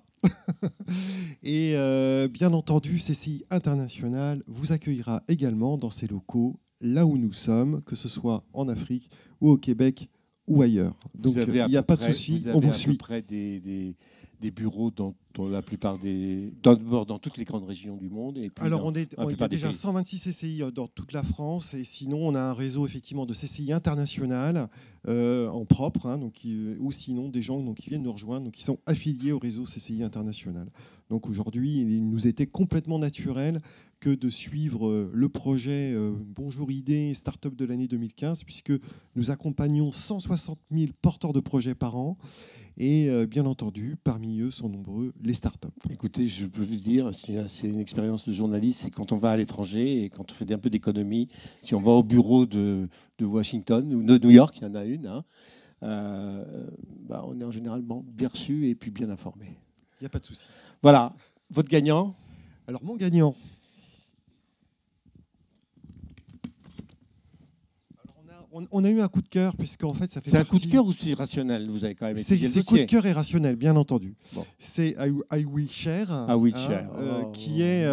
Et bien entendu, CCI International vous accueillera également dans ses locaux, là où nous sommes, que ce soit en Afrique ou au Québec ou ailleurs. Donc il n'y a pas de souci, on vous suit. Vous avez à peu près des bureaux dans la plupart dans toutes les grandes régions du monde. Et puis alors, il y a déjà 126 CCI dans toute la France. Et sinon, on a un réseau effectivement de CCI international en propre, hein, ou sinon des gens qui viennent nous rejoindre, qui sont affiliés au réseau CCI international. Donc aujourd'hui, il nous était complètement naturel que de suivre le projet Bonjour Idée Startup de l'année 2015, puisque nous accompagnons 160 000 porteurs de projets par an. Et bien entendu, parmi eux sont nombreux les startups. Écoutez, je peux vous dire, c'est une expérience de journaliste, c'est quand on va à l'étranger et quand on fait un peu d'économie, si on va au bureau de Washington ou de New York, il y en a une, hein, on est en généralement bien reçu et puis bien informé. Il n'y a pas de souci. Voilà, votre gagnant? Alors mon gagnant. On a eu un coup de cœur, puisqu'en fait, ça fait. C'est un coup de cœur ou c'est rationnel? Vous avez quand même étudié le dossier. C'est coup de cœur et rationnel, bien entendu. Bon. C'est I Will Share. I Will Share. Qui est.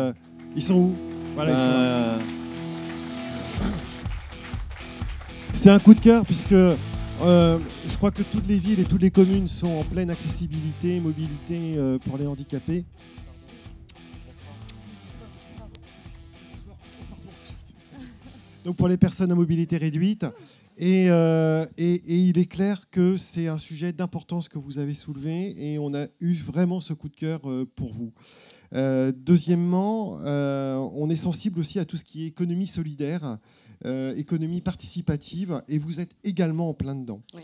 Ils sont où? Voilà, ils sont là. C'est un coup de cœur, puisque je crois que toutes les villes et toutes les communes sont en pleine accessibilité, mobilité pour les handicapés. Donc pour les personnes à mobilité réduite. Et il est clair que c'est un sujet d'importance que vous avez soulevé et on a eu vraiment ce coup de cœur pour vous. Deuxièmement, on est sensible aussi à tout ce qui est économie solidaire, économie participative, et vous êtes également en plein dedans. Oui.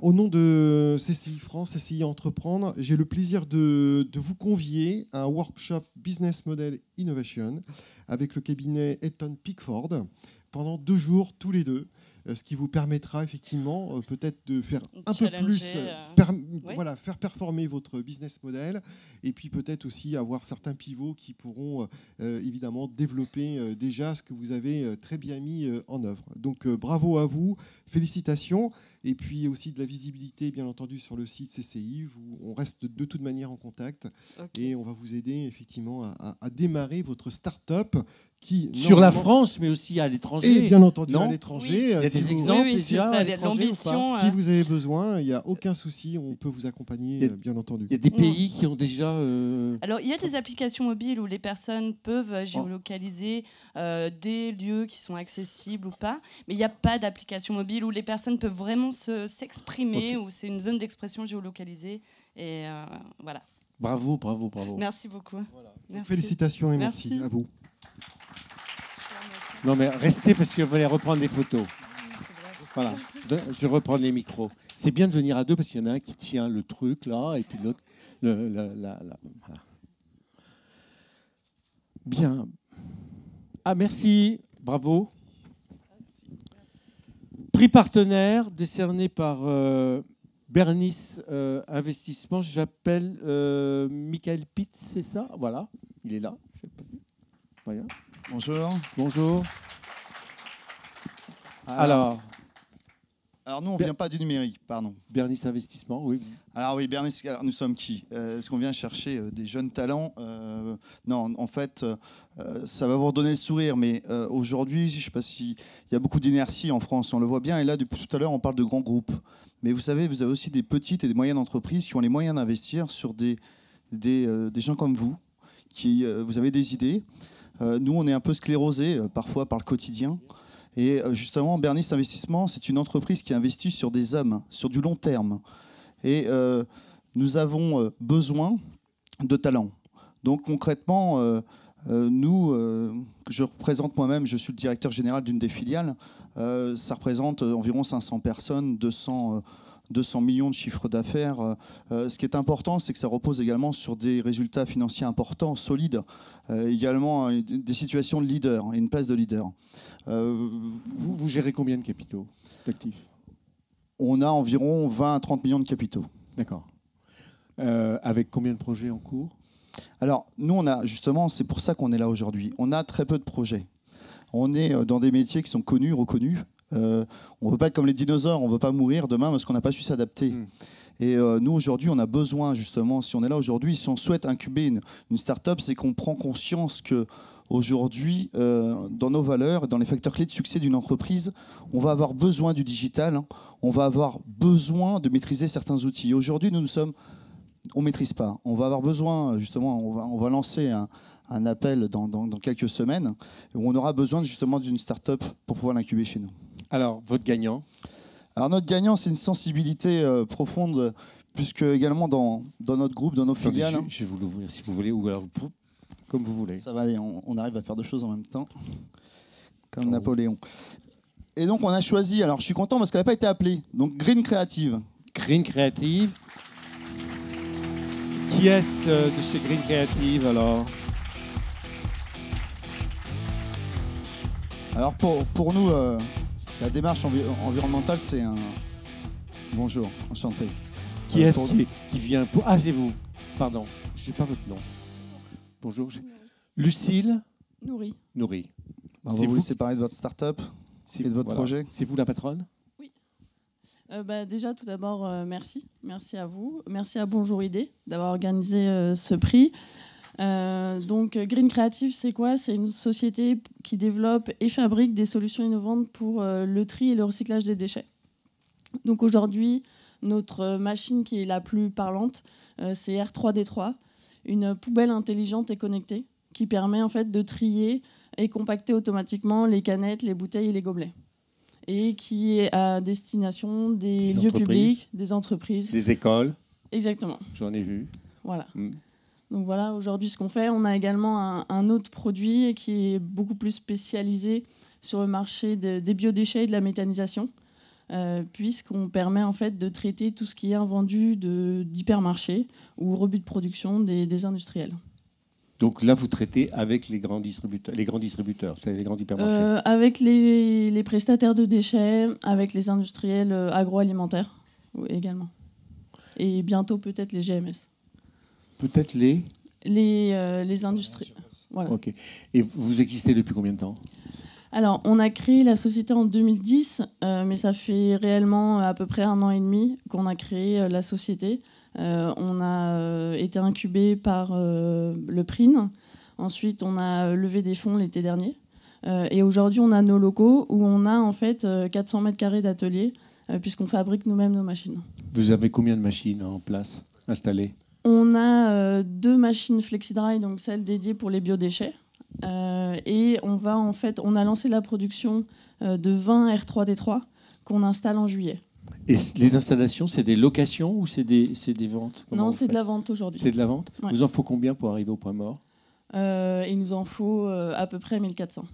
Au nom de CCI France, CCI Entreprendre, j'ai le plaisir de vous convier à un workshop Business Model Innovation avec le cabinet Elton Pickford pendant 2 jours tous les 2, ce qui vous permettra effectivement peut-être de faire un peu plus, faire performer votre business model et puis peut-être aussi avoir certains pivots qui pourront évidemment développer déjà ce que vous avez très bien mis en œuvre. Donc bravo à vous, félicitations. Et puis aussi de la visibilité, bien entendu, sur le site CCI. On reste de toute manière en contact et on va vous aider effectivement à démarrer votre start-up qui sur la France, mais aussi à l'étranger. Et bien entendu à l'étranger. Il y a des exemples déjà. Il y a de l'ambition. Si vous avez besoin, il n'y a aucun souci, on peut vous accompagner, bien entendu. Il y a des pays qui ont déjà. Alors, il y a des applications mobiles où les personnes peuvent géolocaliser des lieux qui sont accessibles ou pas, mais il n'y a pas d'application mobile où les personnes peuvent vraiment s'exprimer, où c'est une zone d'expression géolocalisée. Et voilà. Bravo, bravo, bravo. Merci beaucoup. Merci. Félicitations et merci à vous. Non, mais restez parce que vous allez reprendre des photos. Voilà, je reprends les micros. C'est bien de venir à deux parce qu'il y en a un qui tient le truc là et puis l'autre. Voilà. Bien. Ah, merci. Bravo. Prix partenaire décerné par Bernice Investissement. J'appelle Michael Pitts, c'est ça? Voilà, il est là. Je l'ai pas vu. Voilà. Bonjour. Bonjour. Alors nous, on ne vient pas du numérique, pardon. Bernice Investissement, oui. Alors oui, Bernice, nous sommes qui? Est-ce qu'on vient chercher des jeunes talents? Non, en fait, ça va vous redonner le sourire, mais aujourd'hui, je ne sais pas s'il y a beaucoup d'inertie en France, on le voit bien, et là, depuis tout à l'heure, on parle de grands groupes. Mais vous savez, vous avez aussi des petites et des moyennes entreprises qui ont les moyens d'investir sur des gens comme vous, qui vous avez des idées. Nous, on est un peu sclérosés parfois par le quotidien. Et justement, Bernice Investissement, c'est une entreprise qui investit sur des hommes, sur du long terme. Et nous avons besoin de talents. Donc concrètement, je représente moi-même, je suis le directeur général d'une des filiales. Ça représente environ 500 personnes, 200 millions de chiffres d'affaires. Ce qui est important, c'est que ça repose également sur des résultats financiers importants, solides. Également des situations de leader, et une place de leader. Vous gérez combien de capitaux d'actifs? On a environ 20 à 30 millions de capitaux. D'accord. Avec combien de projets en cours? Alors, nous, on a justement, c'est pour ça qu'on est là aujourd'hui. On a très peu de projets. On est dans des métiers qui sont connus, reconnus. On ne veut pas être comme les dinosaures, on ne veut pas mourir demain parce qu'on n'a pas su s'adapter. Et nous, aujourd'hui, on a besoin, justement, si on est là aujourd'hui, si on souhaite incuber une start-up, c'est qu'on prend conscience qu'aujourd'hui, dans nos valeurs et dans les facteurs clés de succès d'une entreprise, on va avoir besoin du digital, hein. On va avoir besoin de maîtriser certains outils. Aujourd'hui, on ne maîtrise pas. On va avoir besoin, justement, on va lancer un appel dans quelques semaines où on aura besoin justement d'une start-up pour pouvoir l'incuber chez nous. Alors, votre gagnant? Alors, notre gagnant, c'est une sensibilité profonde, puisque également dans notre groupe, dans nos filiales... Je vais vous l'ouvrir si vous voulez, ou alors comme vous voulez. Ça va aller, on arrive à faire deux choses en même temps, comme Napoléon. Et donc, on a choisi, alors je suis content parce qu'elle n'a pas été appelée, donc Green Creative. Green Creative. Qui est-ce de chez Green Creative, alors? Alors, pour nous, la démarche environnementale, c'est un... Bonjour, enchanté. Qui est-ce qui vient pour... Ah, c'est vous. Pardon, je ne sais pas votre nom. Bonjour. Lucille Nourri. Nourri. Bah, vous voulez parler de votre start-up et de votre projet? C'est vous la patronne? Oui. Déjà, tout d'abord, merci. Merci à vous. Merci à Bonjour Idée d'avoir organisé ce prix. Donc Green Creative, c'est quoi? C'est une société qui développe et fabrique des solutions innovantes pour le tri et le recyclage des déchets. Donc aujourd'hui, notre machine qui est la plus parlante, c'est R3D3, une poubelle intelligente et connectée qui permet en fait de trier et compacter automatiquement les canettes, les bouteilles et les gobelets. Et qui est à destination des lieux publics, des entreprises. Des écoles. Exactement. J'en ai vu. Voilà. Donc voilà, aujourd'hui, ce qu'on fait, on a également un autre produit qui est beaucoup plus spécialisé sur le marché des biodéchets et de la méthanisation, puisqu'on permet en fait de traiter tout ce qui est invendu d'hypermarchés ou rebut de production des industriels. Donc là, vous traitez avec les grands distributeurs, c'est les grands hypermarchés. Avec les prestataires de déchets, avec les industriels agroalimentaires également. Et bientôt peut-être les GMS. Peut-être les industries. Voilà. Ok. Et vous existez depuis combien de temps? Alors, on a créé la société en 2010, mais ça fait réellement à peu près 1 an et demi qu'on a créé la société. On a été incubé par le PRIN. Ensuite, on a levé des fonds l'été dernier. Et aujourd'hui, on a nos locaux où on a en fait 400 mètres carrés d'atelier, puisqu'on fabrique nous-mêmes nos machines. Vous avez combien de machines en place, installées? On a 2 machines FlexiDry, donc celles dédiées pour les biodéchets. Et on a lancé la production de 20 R3D3 qu'on installe en juillet. Et les installations, c'est des locations ou c'est des ventes? Non, c'est de la vente aujourd'hui. C'est de la vente. Ouais. Vous en faut combien pour arriver au point mort? Il nous en faut à peu près 1400.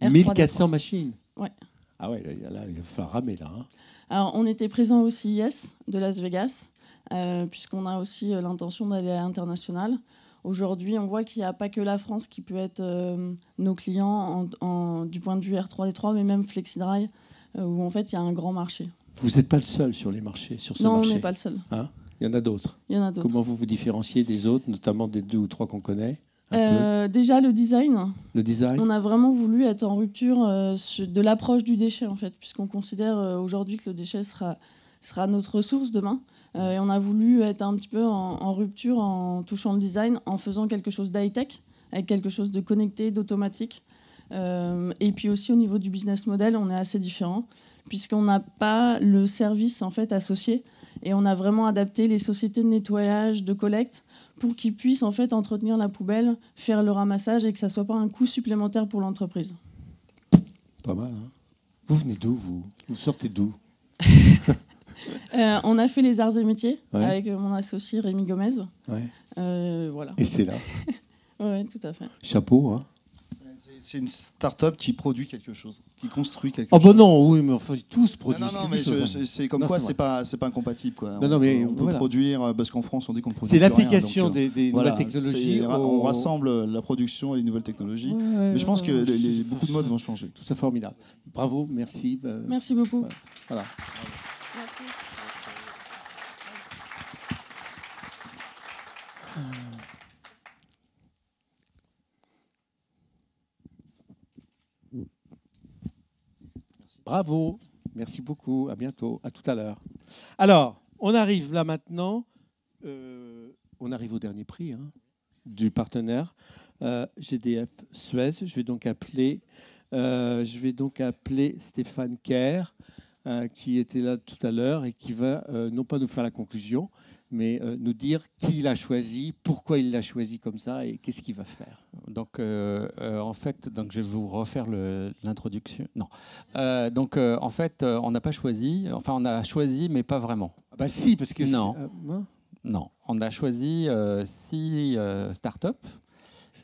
1400 machines? Ouais. Ah ouais, là, il va falloir ramer là. Hein. Alors, on était présent au CES de Las Vegas, puisqu'on a aussi l'intention d'aller à l'international. Aujourd'hui, on voit qu'il n'y a pas que la France qui peut être nos clients du point de vue R3D3, mais même FlexiDry, où en fait, il y a un grand marché. Vous n'êtes pas le seul sur les marchés, sur ce marché. Non, on n'est pas le seul. Hein, il y en a d'autres. Il y en a d'autres. Comment vous vous différenciez des autres, notamment des 2 ou 3 qu'on connaît? Déjà, le design. Le design. On a vraiment voulu être en rupture de l'approche du déchet, en fait, puisqu'on considère aujourd'hui que le déchet sera notre ressource demain. Et on a voulu être un petit peu en rupture en touchant le design, en faisant quelque chose d'high-tech, avec quelque chose de connecté, d'automatique. Et puis aussi au niveau du business model, on est assez différent, puisqu'on n'a pas le service en fait associé. Et on a vraiment adapté les sociétés de nettoyage, de collecte, pour qu'ils puissent en fait entretenir la poubelle, faire le ramassage et que ça ne soit pas un coût supplémentaire pour l'entreprise. Pas mal, hein. Vous venez d'où, vous? Vous sortez d'où? On a fait les arts et métiers Ouais. avec mon associé Rémi Gomez. Ouais. Voilà. Et c'est là. Oui, tout à fait. Chapeau, hein. C'est une start-up qui produit quelque chose, qui construit quelque Oh chose. bah non, oui, mais enfin tous produisent. Non, mais c'est comme quoi c'est pas incompatible, quoi. Non, mais on peut voilà. produire, parce qu'en France on dit qu'on produit. C'est plus rien, l'application donc, des nouvelles technologies. On rassemble la production et les nouvelles technologies. Mais je pense que beaucoup de modes vont changer. Tout ça formidable. Bravo, merci. Merci beaucoup. Voilà. Merci. Bravo, merci beaucoup, à bientôt, à tout à l'heure. Alors, on arrive là maintenant, on arrive au dernier prix hein, du partenaire, GDF Suez. Je vais donc appeler Stéphane Kerr, qui était là tout à l'heure et qui va non pas nous faire la conclusion, mais nous dire qui il a choisi, pourquoi il l'a choisi comme ça et qu'est-ce qu'il va faire. Donc, en fait, je vais vous refaire l'introduction. Non. En fait, on n'a pas choisi. Enfin, on a choisi, mais pas vraiment. Ah bah si, parce que... Non. Non. On a choisi 6 startups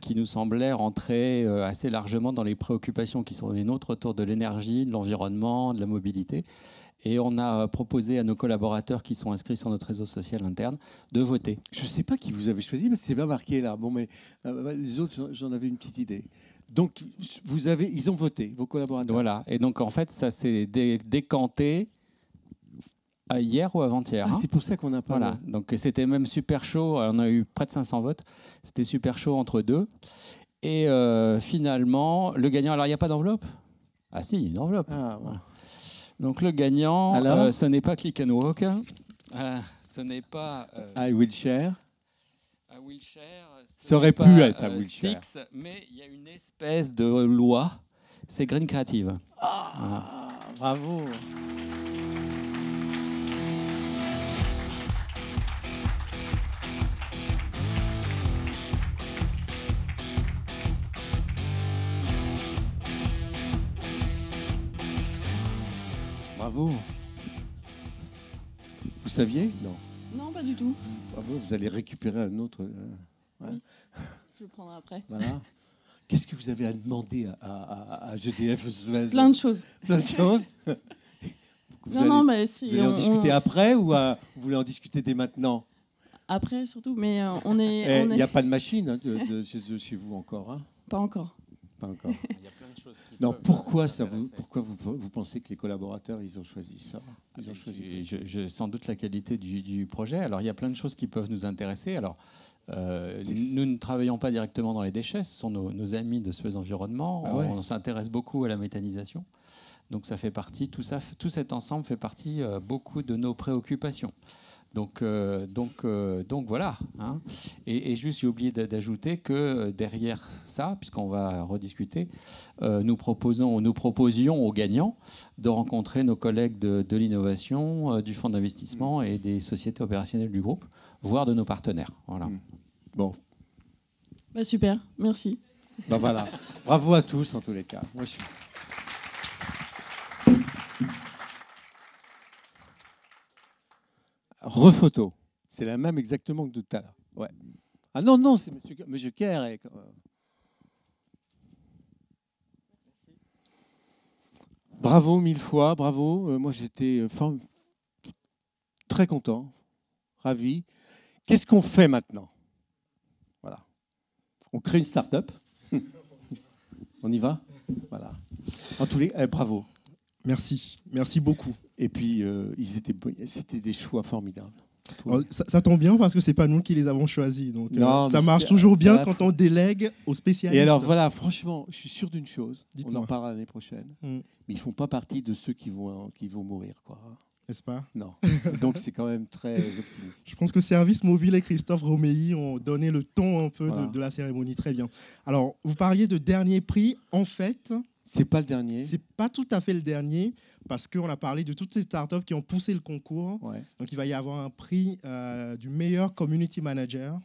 qui nous semblaient rentrer assez largement dans les préoccupations qui sont les nôtres autour de l'énergie, de l'environnement, de la mobilité. Et on a proposé à nos collaborateurs qui sont inscrits sur notre réseau social interne de voter. Je ne sais pas qui vous avez choisi, mais c'est bien marqué là. Bon, mais les autres, j'en avais une petite idée. Donc, ils ont voté, vos collaborateurs. Voilà. Et donc, en fait, ça s'est décanté hier ou avant-hier. Ah, c'est pour ça qu'on a pas. Voilà. Donc, c'était même super chaud. On a eu près de 500 votes. C'était super chaud entre deux. Et finalement, le gagnant. Alors, il n'y a pas d'enveloppe? Ah, si, une enveloppe. Ah, ouais. Donc le gagnant, ce n'est pas Click and Walk, ce n'est pas I Will Share. Ça aurait pu être à Will Share. Styx, mais il y a une espèce de loi, c'est Green Creative. Ah, bravo. Bravo. Vous saviez? Non. Non, pas du tout. Bravo, vous allez récupérer un autre. Oui. Je le prendrai après. Voilà. Qu'est-ce que vous avez à demander à GDF Suez? Plein de choses. Plein de choses. Non, mais si. Vous allez en discuter après ou vous voulez en discuter dès maintenant? Après, surtout, mais on est. Il n'y a pas de machine hein, chez vous encore hein? Pas encore. Pas encore. Il y a plein de choses. Non, pourquoi vous pensez que les collaborateurs ils ont choisi ça? Ils ont choisi sans doute la qualité du projet. Alors il y a plein de choses qui peuvent nous intéresser. Alors nous ne travaillons pas directement dans les déchets. Ce sont nos amis de Suez Environnement. Ah ouais. On s'intéresse beaucoup à la méthanisation. Donc ça fait partie. Tout cet ensemble fait partie beaucoup de nos préoccupations. Donc voilà. Hein. Et juste, j'ai oublié d'ajouter que derrière ça, puisqu'on va rediscuter, nous proposions aux gagnants de rencontrer nos collègues de l'innovation, du fonds d'investissement et des sociétés opérationnelles du groupe, voire de nos partenaires. Voilà. Bon. Bah, super, merci. Ben voilà. Bravo à tous en tous les cas. Moi, Rephoto. C'est la même exactement que tout à l'heure. Ouais. Ah non, non, c'est monsieur Kerr. Bravo 1000 fois, bravo. Moi, j'étais très content, ravi. Qu'est-ce qu'on fait maintenant? Voilà. On crée une start-up. On y va? Voilà. En tous les bravo. Merci. Merci beaucoup. Et puis, c'était des choix formidables. Alors, ça tombe bien parce que c'est pas nous qui les avons choisis. Donc, non, ça marche toujours bien quand on délègue aux spécialistes. Et alors voilà, franchement, je suis sûr d'une chose. On en parlera l'année prochaine. Mais ils font pas partie de ceux qui vont mourir, quoi. N'est-ce pas? Non. Donc c'est quand même très optimiste. Je pense que Service Mobile et Christophe Romeilly ont donné le ton un peu de la cérémonie. Très bien. Alors, vous parliez de dernier prix. En fait, c'est pas le dernier. C'est pas tout à fait le dernier parce qu'on a parlé de toutes ces startups qui ont poussé le concours. Ouais. Donc, il va y avoir un prix du meilleur community manager.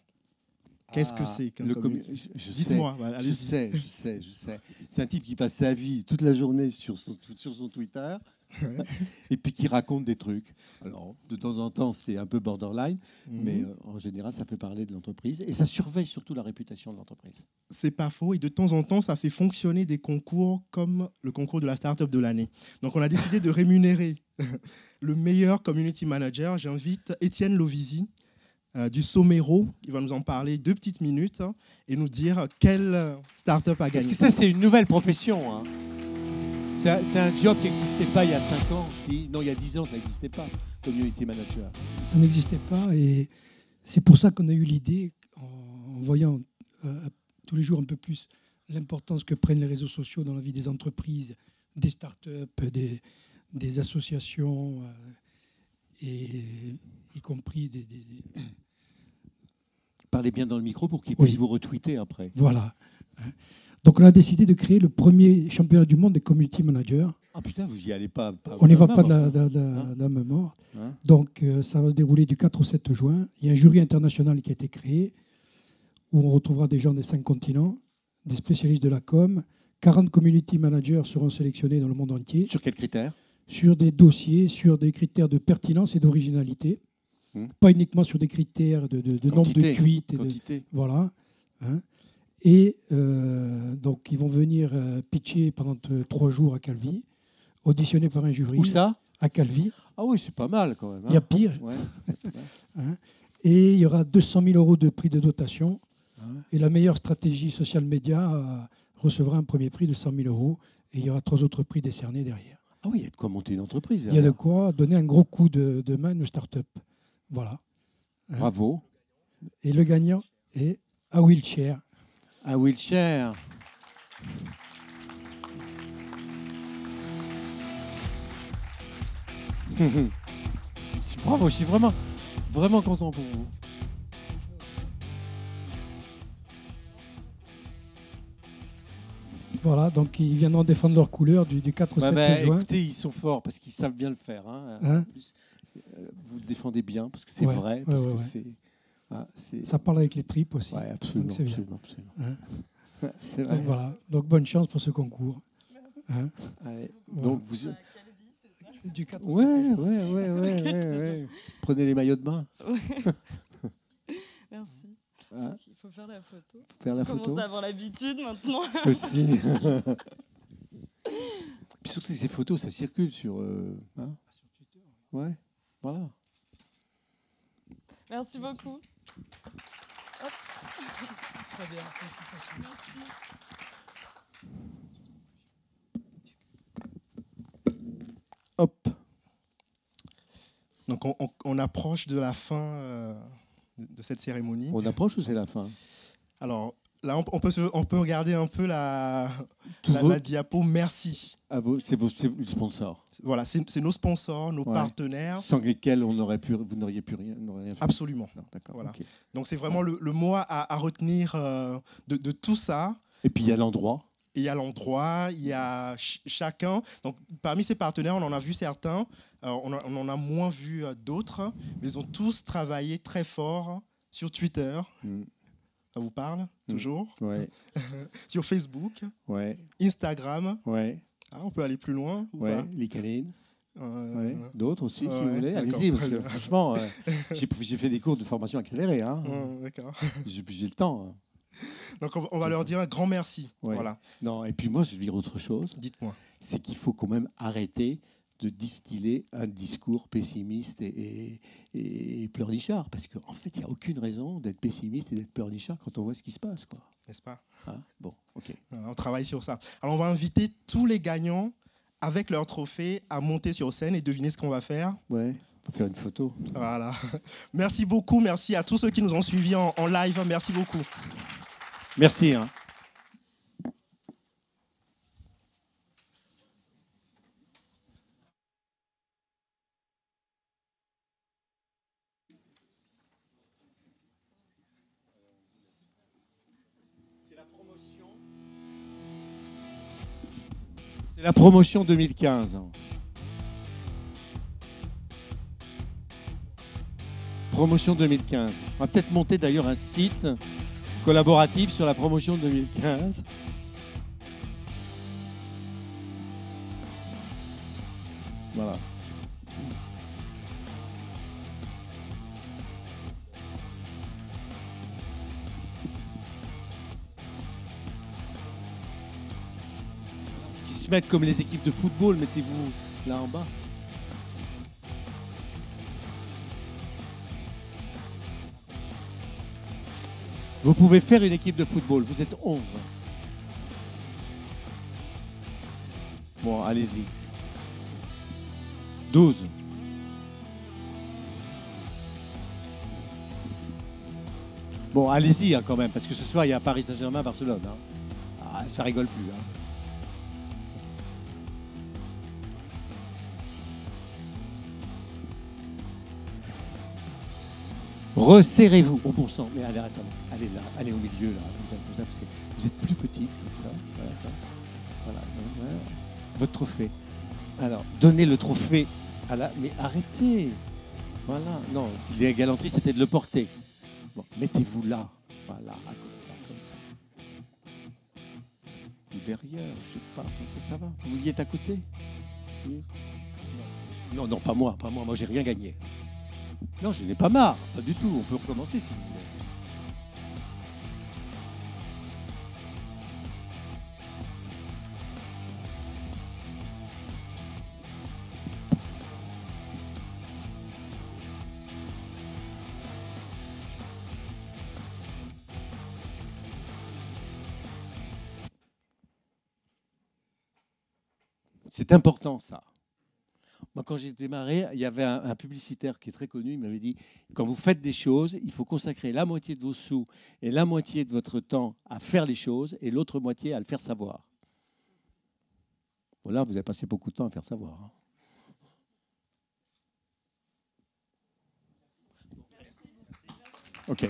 Qu'est-ce que c'est qu'un community? Dites-moi. Je sais. C'est un type qui passe sa vie toute la journée sur son Twitter. Ouais. Et puis qui raconte des trucs. Alors, de temps en temps, c'est un peu borderline, mais en général, ça fait parler de l'entreprise et ça surveille surtout la réputation de l'entreprise. C'est pas faux. Et de temps en temps, ça fait fonctionner des concours comme le concours de la start-up de l'année. Donc, on a décidé de rémunérer le meilleur community manager. J'invite Étienne Lovisi du Somero. Il va nous en parler 2 petites minutes et nous dire quelle start-up a gagné. Parce que ça, c'est une nouvelle profession. Hein. C'est un job qui n'existait pas il y a 5 ans. Non, il y a 10 ans, ça n'existait pas, community manager. Ça n'existait pas et c'est pour ça qu'on a eu l'idée, en voyant tous les jours un peu plus l'importance que prennent les réseaux sociaux dans la vie des entreprises, des startups, des associations, et y compris des... Parlez bien dans le micro pour qu'ils puissent vous retweeter après. Voilà. Donc, on a décidé de créer le premier championnat du monde des community managers. Ah putain, vous n'y allez pas. On n'y va pas d'un main morte. Hein? Donc, ça va se dérouler du 4 au 7 juin. Il y a un jury international qui a été créé où on retrouvera des gens des 5 continents, des spécialistes de la com. 40 community managers seront sélectionnés dans le monde entier. Sur quels critères? Sur des dossiers, sur des critères de pertinence et d'originalité. Pas uniquement sur des critères de nombre de tweets. Voilà. Hein? Et donc, ils vont venir pitcher pendant 3 jours à Calvi, auditionnés par un jury. Où ça? À Calvi. Ah oui, c'est pas mal quand même. Hein. Il y a pire. Ouais. Hein? Et il y aura 200 000 € de prix de dotation. Et la meilleure stratégie social média recevra un premier prix de 100 000 €. Et il y aura 3 autres prix décernés derrière. Ah oui, il y a de quoi monter une entreprise. Il y a de quoi donner un gros coup de main à une start-up. Voilà. Hein? Bravo. Et le gagnant est à Wheelchair. À Wheelchair. Bravo, je suis vraiment content pour vous. Voilà, donc ils viendront défendre leur couleur du 4 au 7 juin. Écoutez, ils sont forts parce qu'ils savent bien le faire. Hein. Hein? Vous le défendez bien parce que c'est vrai. Parce que ça parle avec les tripes aussi. Ouais, absolument, donc c'est bien. Absolument. Hein? C'est vrai. Donc voilà, donc bonne chance pour ce concours. Hein? Allez, voilà. Donc vous... Du 4 Ouais. Prenez les maillots de bain. Merci. Hein? Il faut faire la photo. On commence à avoir l'habitude maintenant. Aussi. Puis surtout ces photos, ça circule sur... Hein? Sur Twitter. Ouais, voilà. Merci beaucoup. Hop. Très bien. Merci. Hop. Donc on approche de la fin de cette cérémonie. On approche ou c'est la fin? Alors là, on peut regarder un peu la diapo. Merci. C'est vos sponsors. Voilà, c'est nos sponsors, nos partenaires. Sans lesquels vous n'auriez pu rien fait. Absolument. Non, d'accord. Voilà. Okay. Donc c'est vraiment le mot à retenir de tout ça. Et puis il y a l'endroit. Il y a l'endroit, il y a chacun. Donc, parmi ces partenaires, on en a vu certains, on en a moins vu d'autres, mais ils ont tous travaillé très fort sur Twitter. Ça vous parle toujours? Ouais. Sur Facebook. Ouais. Instagram. Ouais. Ah, on peut aller plus loin. Ouais. LinkedIn. D'autres aussi, si vous voulez. Allez-y, parce que franchement, j'ai fait des cours de formation accélérée. Hein. D'accord. J'ai le temps. Hein. Donc on va leur dire un grand merci. Ouais. Voilà. Non, et puis moi, je vais dire autre chose. Dites-moi. C'est qu'il faut quand même arrêter de distiller un discours pessimiste et pleurnichard. Parce qu'en fait, il n'y a aucune raison d'être pessimiste et d'être pleurnichard quand on voit ce qui se passe. N'est-ce pas? Bon, ok. On travaille sur ça. Alors, on va inviter tous les gagnants avec leur trophée à monter sur scène et deviner ce qu'on va faire. Ouais, on va faire une photo. Voilà. Merci beaucoup. Merci à tous ceux qui nous ont suivis en live. Merci beaucoup. Merci. Hein. C'est la promotion 2015. Promotion 2015. On va peut-être monter d'ailleurs un site collaboratif sur la promotion 2015. Voilà. Qui se mettent comme les équipes de football, mettez-vous là en bas. Vous pouvez faire une équipe de football, vous êtes 11. Bon, allez-y. 12. Bon, allez-y hein, quand même, parce que ce soir, il y a Paris Saint-Germain, Barcelone. Hein. Ah, ça rigole plus. Hein. Resserrez-vous au bon sens. Mais allez, attendez, allez là, allez au milieu là. Vous êtes plus petite comme ça. Voilà. Votre trophée. Alors, donnez le trophée à la. Mais arrêtez. Voilà. Non, les galanteries, c'était de le porter. Bon, mettez-vous là. Voilà, à côté, là, comme ça. Ou derrière, je sais pas. Ça va. Vous vouliez être à côté? Oui. Non, non, pas moi, pas moi. Moi, j'ai rien gagné. Non, je n'ai pas marre, pas du tout. On peut recommencer si vous voulez. C'est important ça. Moi, quand j'ai démarré, il y avait un publicitaire qui est très connu, il m'avait dit, quand vous faites des choses, il faut consacrer la moitié de vos sous et la moitié de votre temps à faire les choses et l'autre moitié à le faire savoir. Voilà, vous avez passé beaucoup de temps à faire savoir. Hein. Ok.